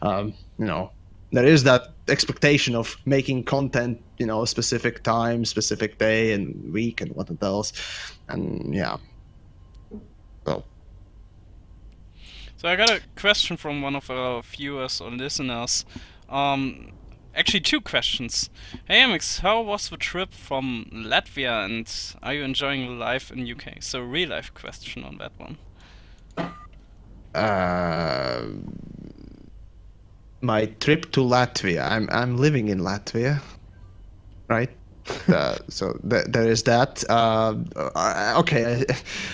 There is that expectation of making content, a specific time, specific day and week and what else. And yeah. So So I got a question from one of our viewers or listeners. Actually, two questions. Hey Yamiks, how was the trip from Latvia, and are you enjoying life in UK? So real life question on that one. My trip to Latvia. I'm living in Latvia, right? So there is that. Okay,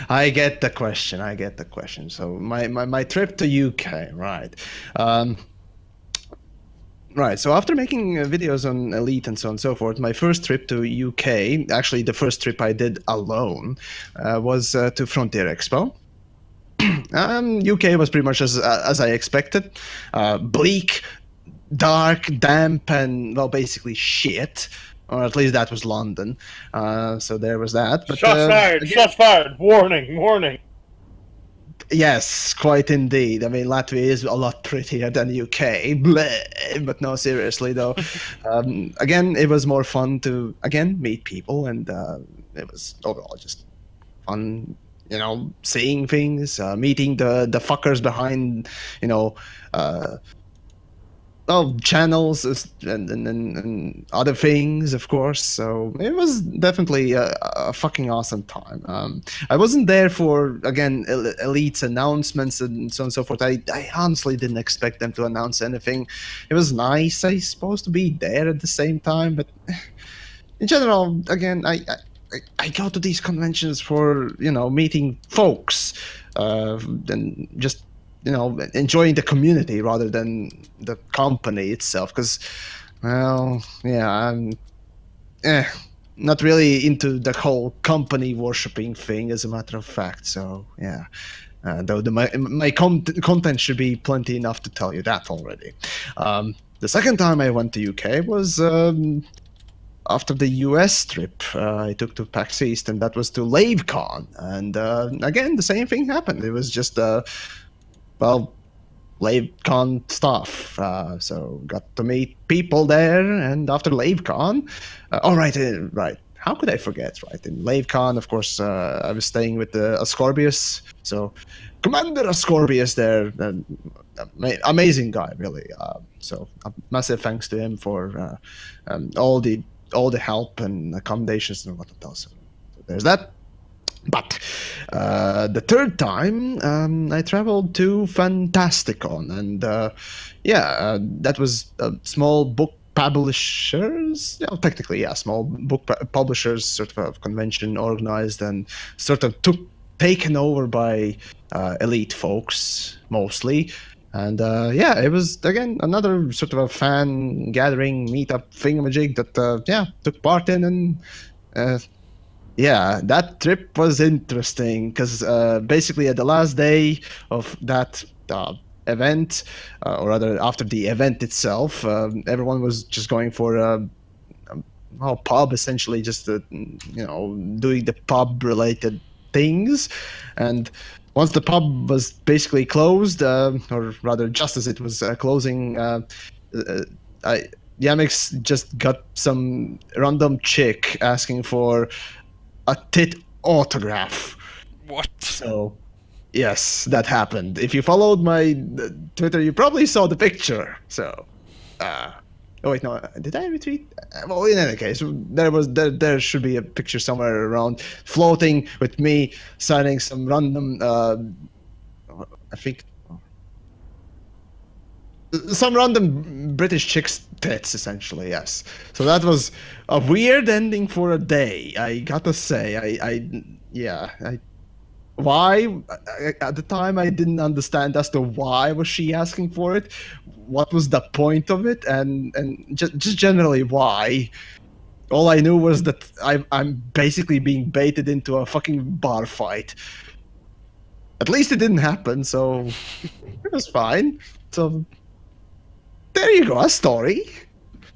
I get the question. I get the question. So my trip to UK, right? Right. So after making videos on Elite and so on and so forth, my first trip to UK, actually the first trip I did alone, was to Frontier Expo. UK was pretty much as I expected, bleak, dark, damp, and well, basically shit. Or at least that was London. So there was that. But, Shots fired! again, Shots fired! Warning! Warning! yes, quite indeed. I mean, Latvia is a lot prettier than UK. Bleh. But no, seriously though. Again, it was more fun to meet people, and it was overall just fun. You know, seeing things, meeting the fuckers behind, you know, channels and other things, of course. So it was definitely a fucking awesome time. I wasn't there for, again, Elite's announcements and so on and so forth. I honestly didn't expect them to announce anything. It was nice, I suppose, to be there at the same time, but in general, again, I go to these conventions for, you know, meeting folks, and just, you know, enjoying the community rather than the company itself. Because, well, yeah, I'm not really into the whole company worshipping thing, as a matter of fact. So, yeah. Though my content should be plenty enough to tell you that already. The second time I went to UK was after the US trip. I took to PAX East, and that was to LaveCon. And again, the same thing happened. It was just, well, LaveCon stuff. So got to meet people there, and after LaveCon, right. How could I forget, right? In LaveCon, of course, I was staying with Ascorbius. So Commander Ascorbius there, amazing guy, really. So a massive thanks to him for all the help and accommodations and what else. So there's that. But the third time, I traveled to Fantasticon, and that was a small book publishers, technically, yeah, small book publishers sort of a convention organized and sort of taken over by Elite folks mostly. And it was, again, another sort of a fan gathering meetup thingamajig that took part in. And that trip was interesting because basically at the last day of that event, or rather after the event itself, everyone was just going for a pub, essentially, just doing the pub related things. And once the pub was basically closed, or rather just as it was closing, Yamiks just got some random chick asking for a tit autograph. What? So, yes, that happened. If you followed my Twitter, you probably saw the picture. So, oh wait, no, did I retweet? Well, in any case, there should be a picture somewhere around floating with me signing some random, I think, some random British chick's tits, essentially, yes. So that was a weird ending for a day, I gotta say. Why? At the time, I didn't understand as to why was she asking for it, what was the point of it, and just generally why. All I knew was that I'm basically being baited into a fucking bar fight. At least it didn't happen, so it was fine. So there you go, a story.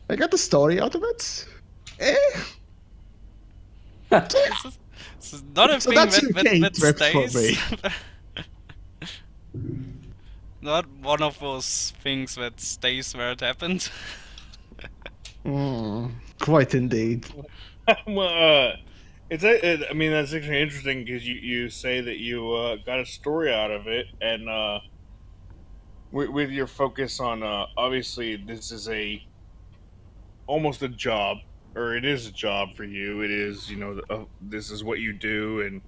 I got the story out of it. This is not a thing that stays. Not one of those things that stays where it happened. Quite indeed. I mean, that's actually interesting because you say that you got a story out of it, and with your focus on obviously this is almost a job, or it is a job for you. It is, this is what you do, and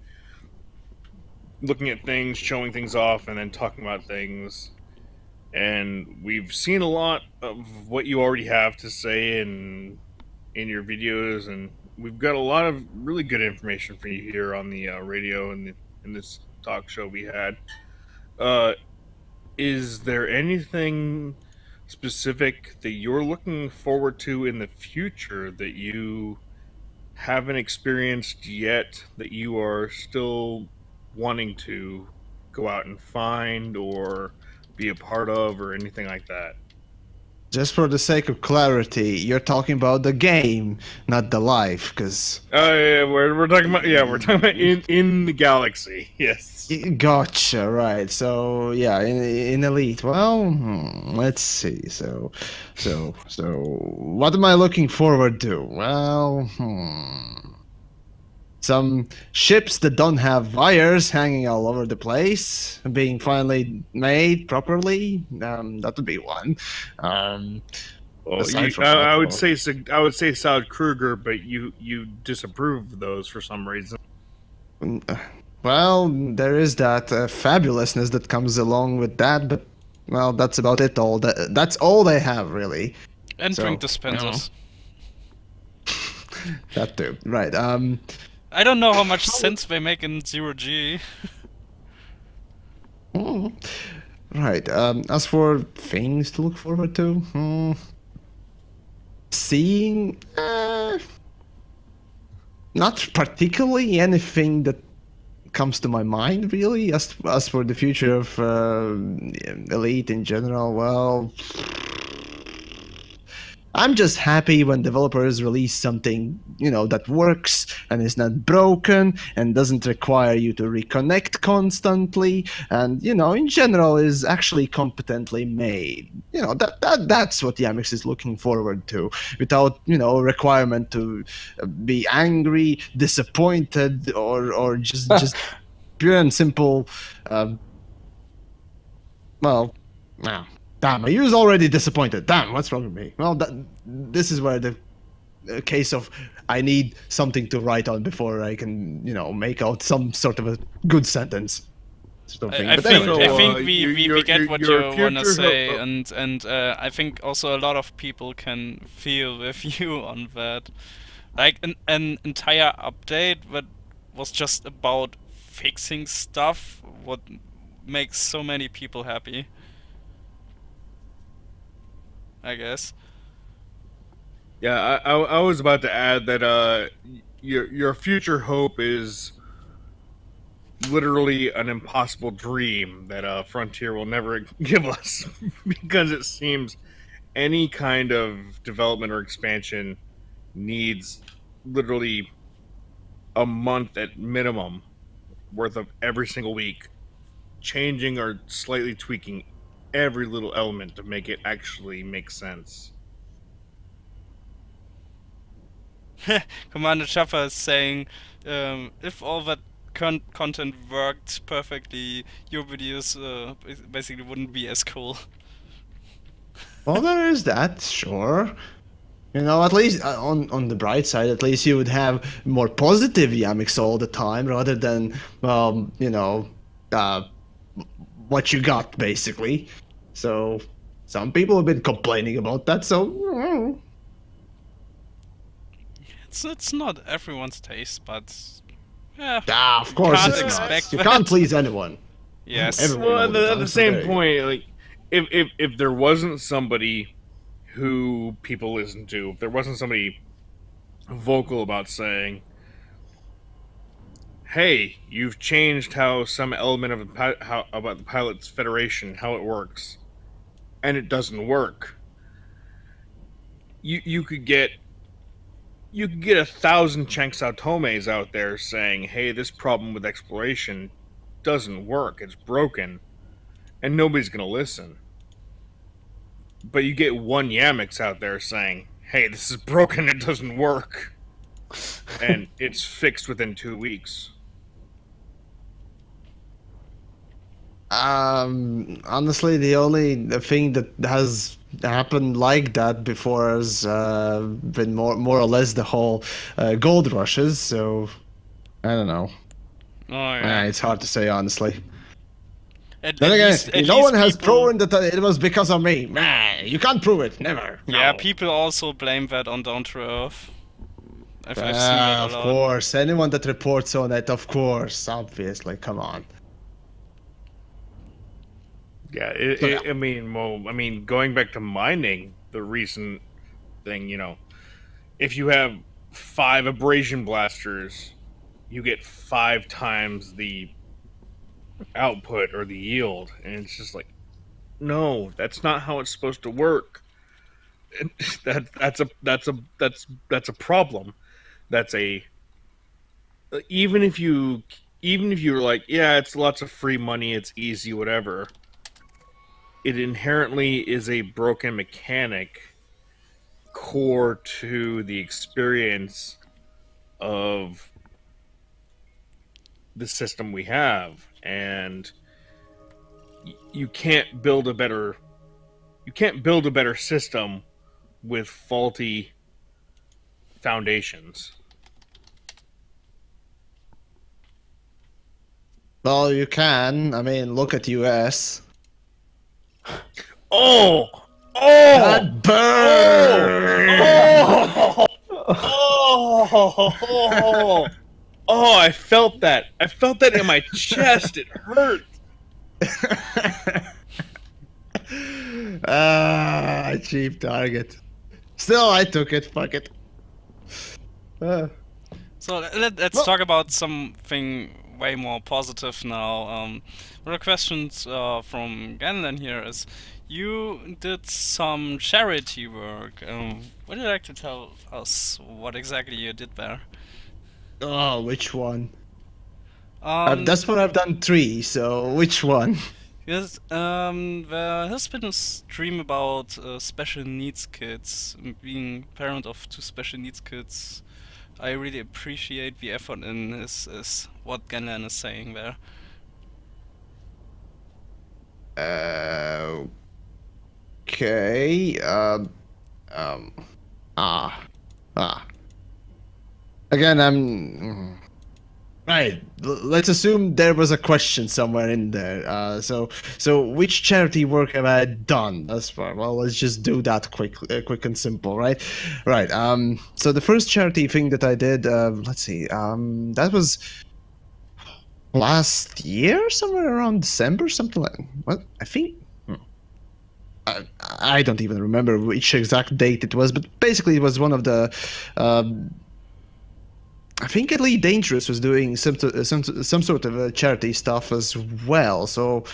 looking at things, showing things off, and then talking about things. And we've seen a lot of what you already have to say in your videos, and we've got a lot of really good information for you here on the radio and in this talk show we had. Is there anything specific that you're looking forward to in the future that you haven't experienced yet, that you are still wanting to go out and find or be a part of, or anything like that? Just for the sake of clarity, you're talking about the game, not the life, because... Yeah, we're talking about, in the galaxy, yes. Gotcha, right. So, yeah, in Elite, well, let's see. So, what am I looking forward to? Well, some ships that don't have wires hanging all over the place being finally made properly. That would be one. Well, I would say Saud Kruger, but you disapprove of those for some reason. Well, there is that fabulousness that comes along with that, but well, that's about it. That's all they have, really. And So, drink dispensers. That too, right? I don't know how much sense they make in 0G. Right. As for things to look forward to, seeing, not particularly anything that comes to my mind really. As for the future of Elite in general, well, I'm just happy when developers release something, that works and is not broken and doesn't require you to reconnect constantly, and in general is actually competently made. That's what Yamiks is looking forward to, without requirement to be angry, disappointed, or just pure and simple. Well, now. Damn, I was already disappointed. Damn, what's wrong with me? Well, this is where the case of I need something to write on before I can, make out some sort of a good sentence. Sort of thing. I But think anyway. I think you- we your- get your- what your you wanna future say, hope- and I think also a lot of people can feel with you on that. Like an entire update that was just about fixing stuff, what makes so many people happy, I guess. Yeah, I was about to add that your future hope is literally an impossible dream that Frontier will never give us, because it seems any kind of development or expansion needs literally a month at minimum worth of every single week, changing or slightly tweaking every little element to make it actually make sense. Commander Chopper is saying, if all that content worked perfectly, your videos basically wouldn't be as cool. Well, there is that, sure. At least on the bright side, at least you would have more positive Yamiks all the time, rather than, what you got, basically. So, some people have been complaining about that, so... It's not everyone's taste, but yeah. Ah, of course Can't it's not. expect You that. can't please anyone. Yes. Everyone Well, all the at time, the so same there you go. point, like if there wasn't somebody who people listen to, if there wasn't somebody vocal about saying, "Hey, you've changed how some element of about the Pilots Federation, how it works, and it doesn't work," you could get 1,000 Chanks Automes out there saying, "Hey, this problem with exploration doesn't work. It's broken," and nobody's gonna listen. But you get one Yamiks out there saying, "Hey, this is broken. It doesn't work," and it's fixed within 2 weeks. Honestly, the only thing that has happened like that before has been more or less the whole gold rushes. So I don't know. Oh yeah. It's hard to say honestly. At Then again, least, no one has people, proven that it was because of me. You can't prove it. Never. Yeah, No. people also blame that on Down to Earth. I've seen that a Of lot. course, anyone that reports on it, of course, obviously. Come on. Yeah, Yeah. I mean, well, I mean, going back to mining, the recent thing, if you have 5 abrasion blasters, you get 5 times the output or the yield, and it's just like, no, that's not how it's supposed to work. That's a problem. That's a even if you're like, yeah, it's lots of free money, it's easy, whatever. It inherently is a broken mechanic core to the experience of the system we have, and you can't build a better system with faulty foundations. Well, you can. I mean, look at US. Oh, That burn! I felt that. I felt that in my chest. It hurt. Cheap target. Still, I took it. Fuck it. So let's talk about something way more positive now. One of the questions from Ganlan here is, you did some charity work. Would you like to tell us what exactly you did there? Oh, which one? That's what I've done 3, so which one? Yes, there has been a stream about special needs kids, being parent of 2 special needs kids. I really appreciate the effort in this, is what Ganlan is saying there. Okay. Again, right. Let's assume there was a question somewhere in there. So which charity work have I done thus far? Well, let's just do that quick and simple, right? Right. So the first charity thing that I did, let's see. That was last year, somewhere around December, something like. What? I think. I don't even remember which exact date it was, but basically it was one of the. I think Elite Dangerous was doing some sort of charity stuff as well. So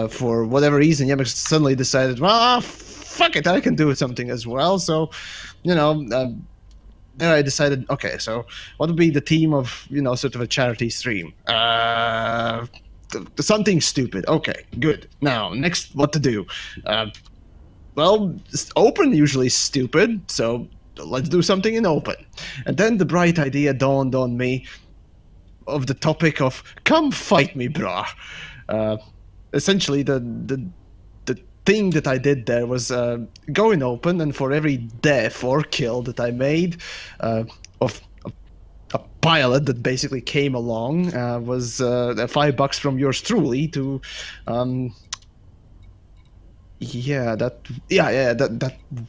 for whatever reason, Yamiks suddenly decided, well, fuck it, I can do something as well. So, then I decided, okay, so what would be the theme of, sort of a charity stream? Something stupid. Okay, good. Now, next, what to do? Well, open usually stupid, so let's do something in open. And then the bright idea dawned on me of the topic of come fight me, brah. Essentially, the thing that I did there was go in open, and for every death or kill that I made of a pilot that basically came along was $5 from yours truly to that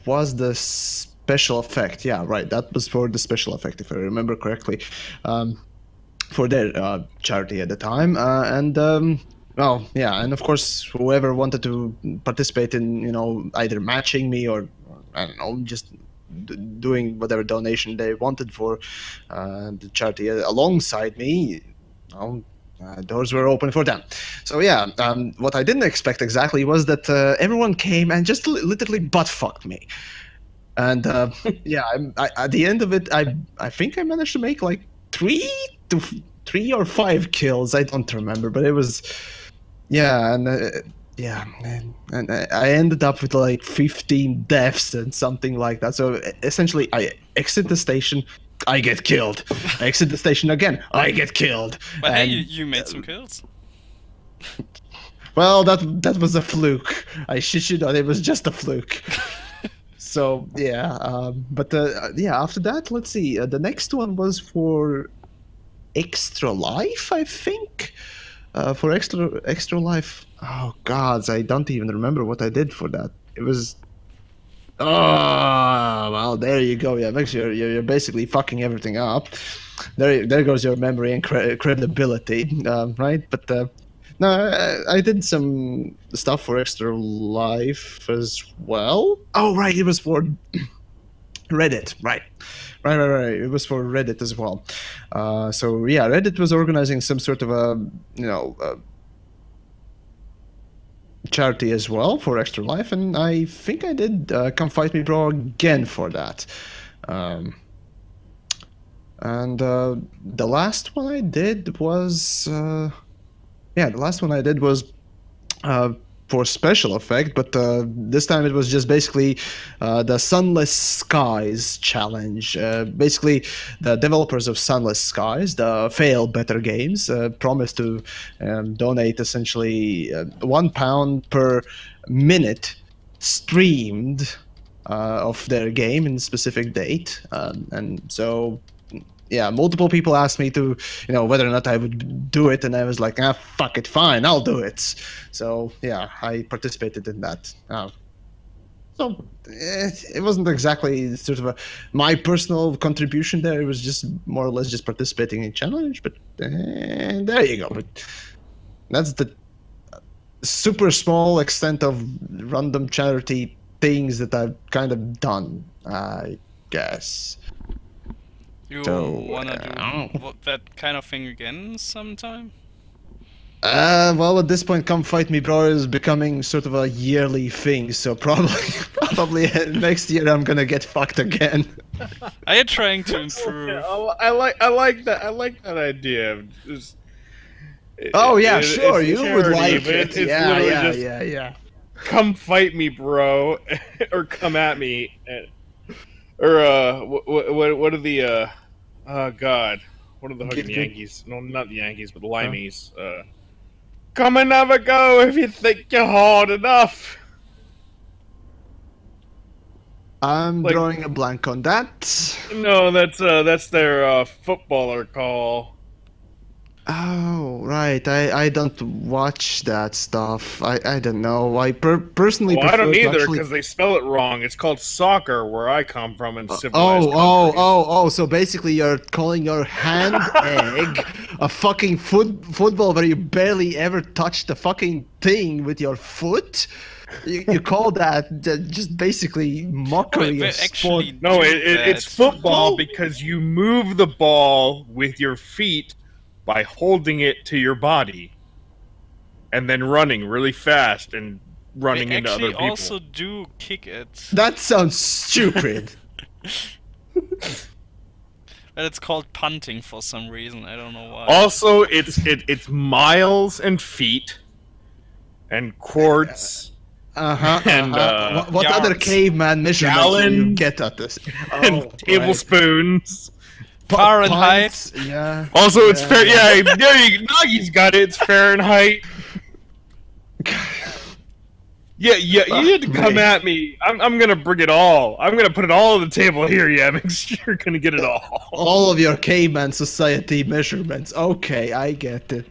was the special effect. Yeah, right. That was for the special effect, if I remember correctly, for their charity at the time. And of course, whoever wanted to participate in, either matching me or I don't know, just doing whatever donation they wanted for the charity alongside me, doors were open for them. So what I didn't expect exactly was that everyone came and just literally butt fucked me. And I at the end of it, I think I managed to make like 3 or 5 kills. I don't remember, but it was and I ended up with like 15 deaths and something like that. So essentially, I exit the station, I get killed. I exit the station again, I get killed. But hey, you made some kills. Well, that was a fluke. I shit you not, it was just a fluke. So yeah, but yeah. After that, let's see. The next one was for Extra Life, I think. For extra life. Oh gods, I don't even remember what I did for that. It was. Oh well, there you go. Yeah, makes you're basically fucking everything up. There goes your memory and credibility, right? But no, I did some stuff for Extra Life as well. Oh right, it was for Reddit, right. Right. It was for Reddit as well. So yeah, Reddit was organizing some sort of a, charity as well for Extra Life, and I think I did Come Fight Me Bro again for that. And the last one I did was, for special effect, but this time it was just basically the Sunless Skies challenge. Basically, the developers of Sunless Skies, the Fail Better Games, promised to donate essentially £1 per minute streamed of their game in a specific date, and so. Yeah, multiple people asked me to, whether or not I would do it, and I was like, fuck it, fine, I'll do it. So yeah, I participated in that. So it wasn't exactly sort of my personal contribution there. It was just more or less just participating in challenge. But there you go. But that's the super small extent of random charity things that I've kind of done, I guess. You So, wanna do that kind of thing again sometime? Well, at this point, Come Fight Me Bro is becoming sort of a yearly thing, so probably next year I'm gonna get fucked again. Are you trying to improve? I like that idea. Of just, Sure, you would like it. It's literally just, Yeah. Come fight me, bro, or come at me, or what are the oh god, what are the fucking Yankees? No, not the Yankees, but the Limeys. Come and have a go if you think you're hard enough. I'm drawing a blank on that. No, that's their footballer call. Oh, right. I don't watch that stuff. I don't know. I personally Well, I don't prefer to either actually... because they spell it wrong. It's called soccer where I come from in civilized Oh, so basically you're calling your hand egg a fucking football where you barely ever touch the fucking thing with your foot? You call that just basically mockery of sport? No, it's football because you move the ball with your feet by holding it to your body and then running really fast and running into other people. They actually also do kick it. That sounds stupid. But it's called punting for some reason. I don't know why. Also, it's miles and feet and quarts. And what other caveman measurements do you get at this? And tablespoons. Fahrenheit. Yeah. Also, it's fair. Yeah, Nagi's got it. It's Fahrenheit. Yeah. You had to come at me. I'm gonna bring it all. I'm gonna put it all on the table here, Yamiks. You're gonna get it all. All of your caveman society measurements. Okay, I get it.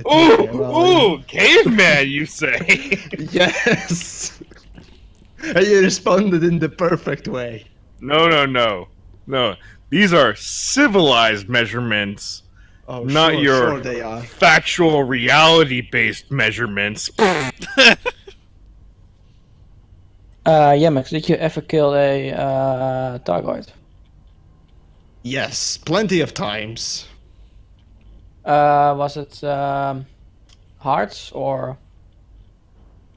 Ooh, caveman, you say? Yes. And you responded in the perfect way. No. These are civilized measurements, not your they are. factual reality-based measurements. Yamiks, did you ever kill a Targoid? Yes, plenty of times. Was it hearts or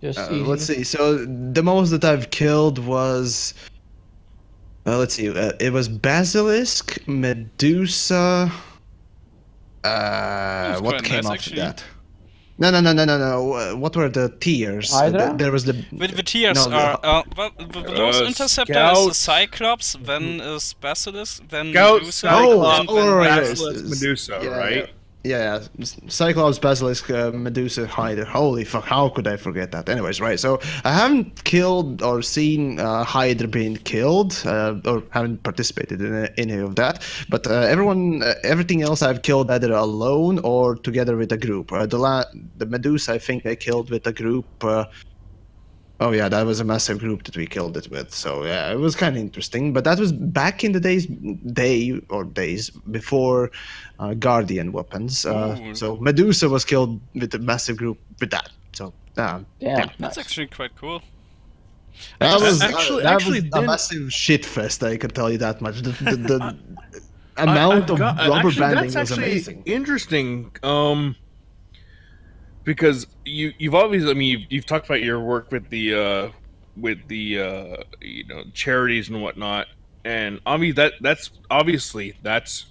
just easy? Let's see. So the most that I've killed was... let's see. It was Basilisk, Medusa. What came nice, after actually. that? No. What were the tiers? There was the. The tiers are those Interceptor is the Cyclops, then is Basilisk, then Scout, Medusa. Cyclops, right. Basilisk, Medusa, right? Yeah, Cyclops, Basilisk, Medusa, Hydra. Holy fuck, how could I forget that? Anyways, right, so I haven't killed or seen Hydra being killed, or haven't participated in any of that, but everything else I've killed either alone or together with a group. The Medusa, I think I killed with a group. Oh yeah, that was a massive group that we killed it with. So yeah, it was kind of interesting. But that was back in the days before Guardian weapons. So Medusa was killed with a massive group with that. So Yeah, That's nice. actually quite cool. that was Actually, a then- massive shit fest. I can tell you that much. The amount of rubber actually, banding that's was actually amazing. interesting. Because you've obviously, I mean, you've talked about your work with the charities and whatnot, and obviously that's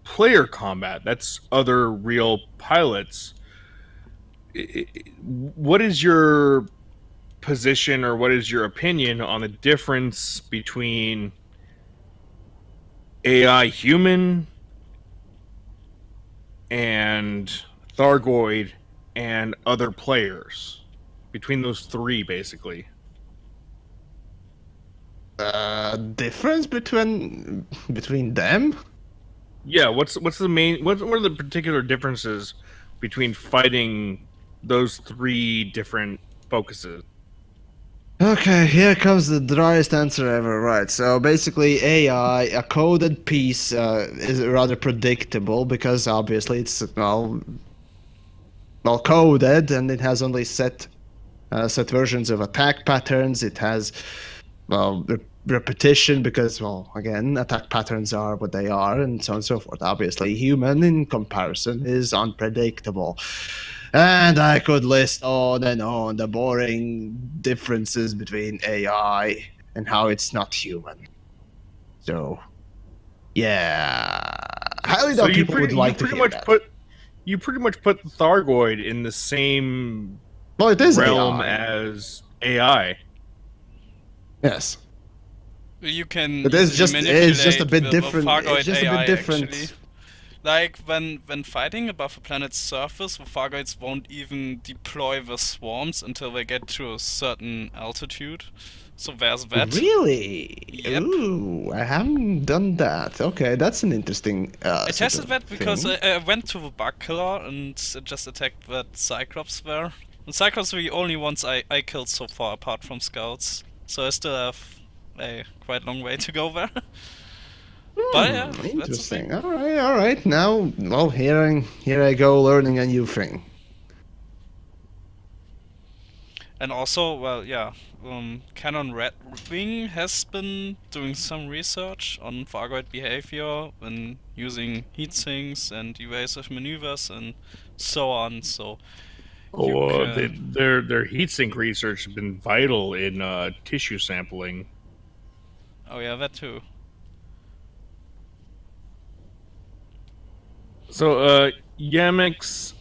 player combat. That's other real pilots. What is your position, or what is your opinion on the difference between AI human and Thargoid and other players, between those three, basically? Difference between them? Yeah, what's the main? What are the particular differences between fighting those three different focuses? Okay, here comes the driest answer ever. Right, so basically AI, a coded piece is rather predictable because obviously it's well coded and it has only set versions of attack patterns. It has repetition because, well, again, attack patterns are what they are, and so on and so forth. Obviously, human in comparison is unpredictable. And I could list on and on the boring differences between AI and how it's not human. So, yeah, highly doubt people would like to hear that. You pretty much put Thargoid in the same Well, it is realm AI. as AI. Yes. You can. But it's just a manipulate bit the different. Thargoid It's just a AI, bit different. actually. Like when fighting above a planet's surface, the Thargoids won't even deploy the swarms until they get to a certain altitude. So there's that. Really? Yep. Ooh, I haven't done that. Okay, that's an interesting. I sort tested of that because thing. I went to the Bug Killer and just attacked that Cyclops there. And Cyclops were the only ones I killed so far, apart from Scouts. So I still have a quite long way to go there. But yeah, that's the thing. Interesting. All right. Now, well, here I go learning a new thing. And also, well, yeah, Canon Red Wing has been doing some research on Thargoid behavior when using heat sinks and evasive maneuvers and so on. So Their heatsink research has been vital in tissue sampling. oh yeah, that too. So, Yamiks,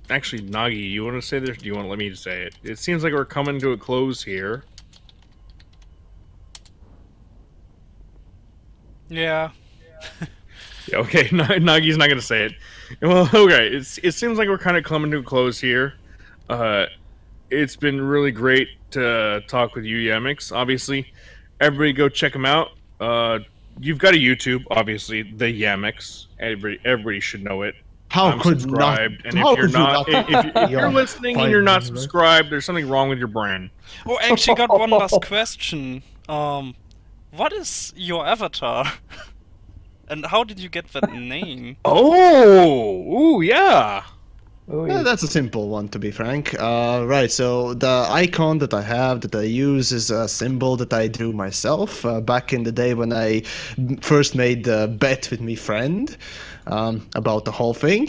actually, Nagi, you want to say this? Or do you want to let me say it? It seems like we're coming to a close here. Yeah. Yeah, okay, Nagi's not going to say it. Well, okay, it seems like we're kind of coming to a close here. It's been really great to talk with you, Yamiks. Obviously, everybody go check him out. You've got a YouTube, obviously, the Yamiks. Everybody should know it. How I'm could subscribed, not? and How if you're could you not, if you're Yeah, listening and you're not fine, right? subscribed, there's something wrong with your brain. Oh, I actually got one last question. What is your avatar? And how did you get that name? Oh, ooh, yeah. Oh, Yeah, yeah. that's a simple one, to be frank. Right, so the icon that I have, that I use, is a symbol that I drew myself back in the day when I first made the bet with my friend about the whole thing.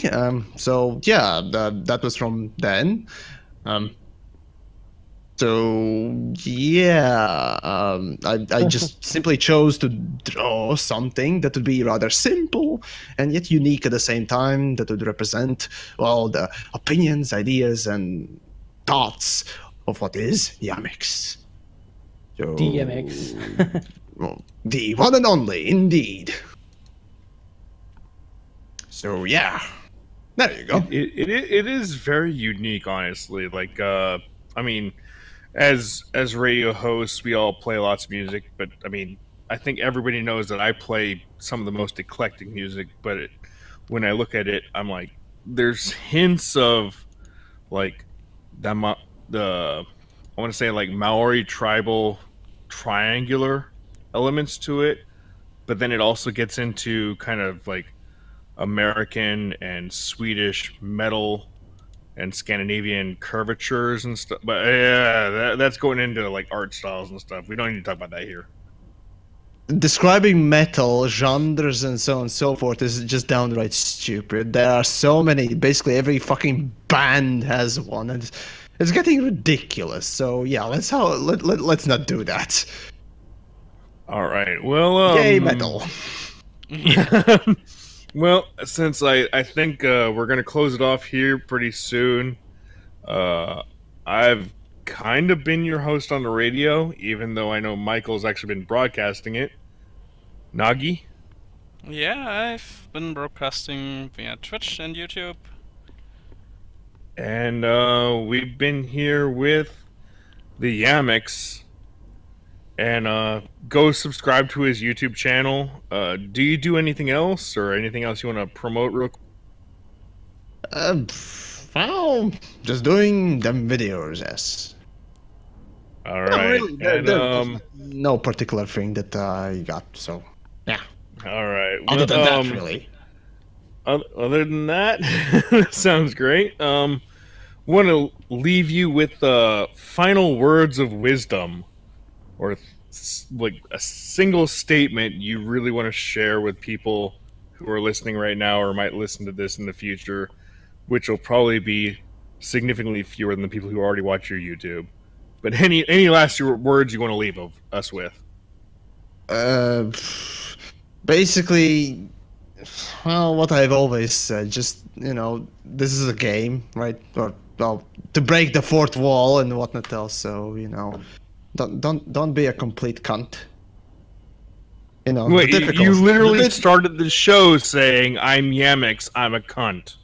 So yeah, that was from then. So yeah, I just simply chose to draw something that would be rather simple and yet unique at the same time, that would represent, well, the opinions, ideas, and thoughts of what is Yamiks. So, DMX. well, the one and only, indeed. So yeah, there you go. It is very unique, honestly. Like, I mean, as radio hosts, we all play lots of music, but I mean, I think everybody knows that I play some of the most eclectic music. But when I look at it, I'm like, there's hints of like the I want to say like Maori tribal triangular elements to it, but then it also gets into kind of like American and Swedish metal and Scandinavian curvatures and stuff. But yeah, that's going into like art styles and stuff. We don't need to talk about that here. Describing metal genres and so on and so forth is just downright stupid. There are so many. Basically, every fucking band has one, and it's getting ridiculous. So yeah, let's not do that. All right. Well, Yay, metal. Well, since I think we're gonna close it off here pretty soon. I've kind of been your host on the radio, even though I know Michael's actually been broadcasting it. Nagi? Yeah, I've been broadcasting via Twitch and YouTube. And we've been here with the Yamiks. And go subscribe to his YouTube channel. Do you do anything else, or anything else you want to promote real quick? Well, just doing them videos, yes. All right. Really, and, there's no particular thing that I got, so yeah. all right. Other than Well, that, really. Other than that, sounds great. Want to leave you with final words of wisdom, or like a single statement you really want to share with people who are listening right now or might listen to this in the future, which will probably be significantly fewer than the people who already watch your YouTube. But any last words you want to leave us with? Basically, well, what I've always said, just, this is a game, right? Or, well, to break the fourth wall and whatnot else, so, don't be a complete cunt. Wait, you literally started the show saying, "I'm Yamiks, I'm a cunt."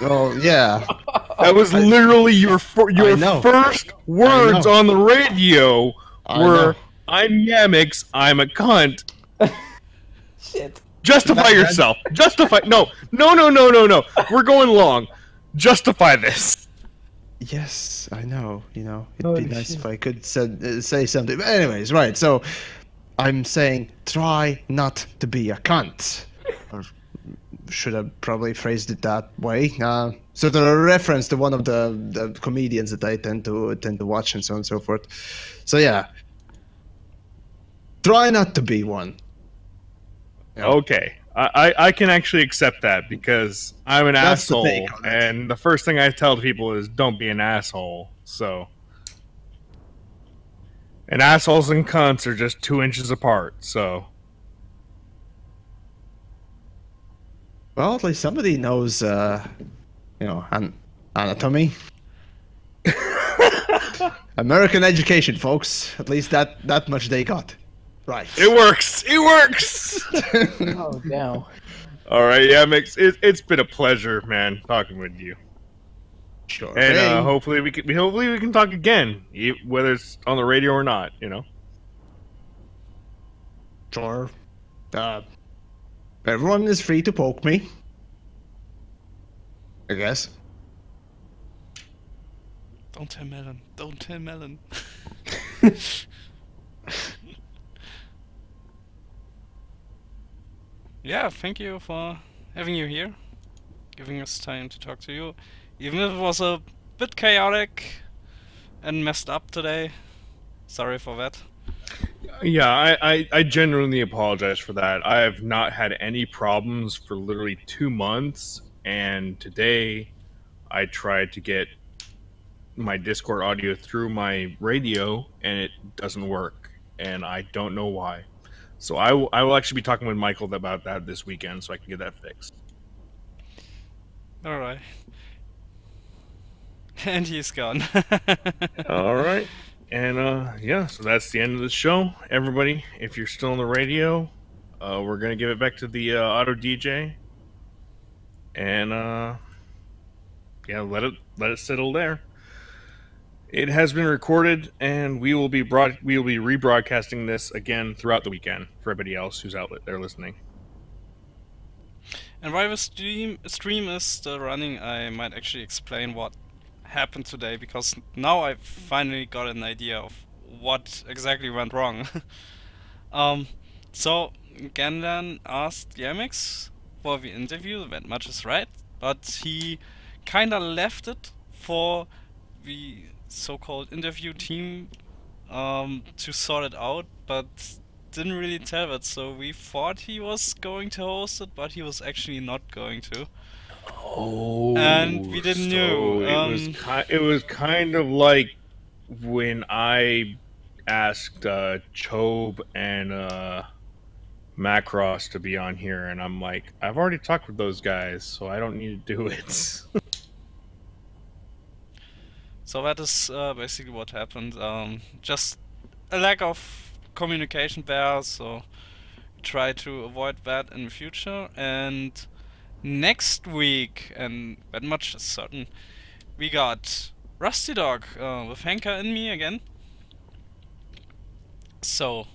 Oh yeah, that was literally your first words on the radio were, "I'm Yamiks, I'm a cunt." Shit. Justify yourself. Justify. No. We're going long. Justify this. Yes, I know. It'd be nice if I could say something. But anyways, right. So I'm saying, try not to be a cunt. Or should have probably phrased it that way. Sort of a reference to one of the comedians that I tend to watch and so on and so forth. So yeah, try not to be one. Okay, I can actually accept that because I'm an asshole, and the first thing I tell people is don't be an asshole. So, and assholes and cunts are just 2 inches apart. So, well, at least somebody knows, anatomy. American education, folks. At least that much they got. Right. It works. It works. Oh, damn. All right, Yamiks. It's been a pleasure, man, talking with you. Sure. And hopefully we can talk again, whether it's on the radio or not. Sure. Everyone is free to poke me, I guess. Don't tell Melon. Don't tell Melon. Yeah, thank you for having you here, giving us time to talk to you. Even if it was a bit chaotic and messed up today. Sorry for that. Yeah, I genuinely apologize for that. I have not had any problems for literally 2 months, and today I tried to get my Discord audio through my radio, and it doesn't work, and I don't know why. So I will actually be talking with Michael about that this weekend, so I can get that fixed. All right. And he's gone. All right. And yeah, so that's the end of the show. Everybody, if you're still on the radio, we're gonna give it back to the auto DJ. and yeah, let it settle there. It has been recorded, and we will be rebroadcasting this again throughout the weekend for everybody else who's out there listening. And while the stream is still running, I might actually explain what happened today, because now I've finally got an idea of what exactly went wrong. So Gandan asked Yamiks for the interview, that much is right, but he kinda left it for the so-called interview team to sort it out, but didn't really tell it, so we thought he was going to host it, but he was actually not going to. Oh, And we didn't know. It was kind of like when I asked Chobe and Macross to be on here, and I'm like, I've already talked with those guys, so I don't need to do it. So that is basically what happened. Just a lack of communication there, so try to avoid that in the future. And next week, and that much is certain, we got Rusty Dog with Henka and me again. So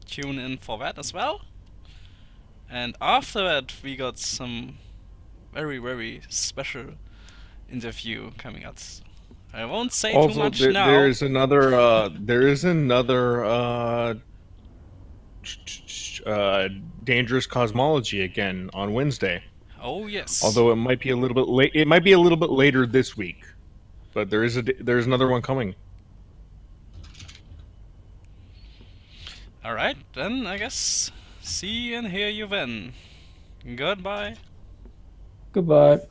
tune in for that as well. And after that, we got some very, very special interview coming out. I won't say too much now. There is another dangerous cosmology again on Wednesday. Oh yes. Although it might be a little bit late. It might be a little bit later this week, but there's another one coming. All right, then I guess see and hear you then. Goodbye. Goodbye.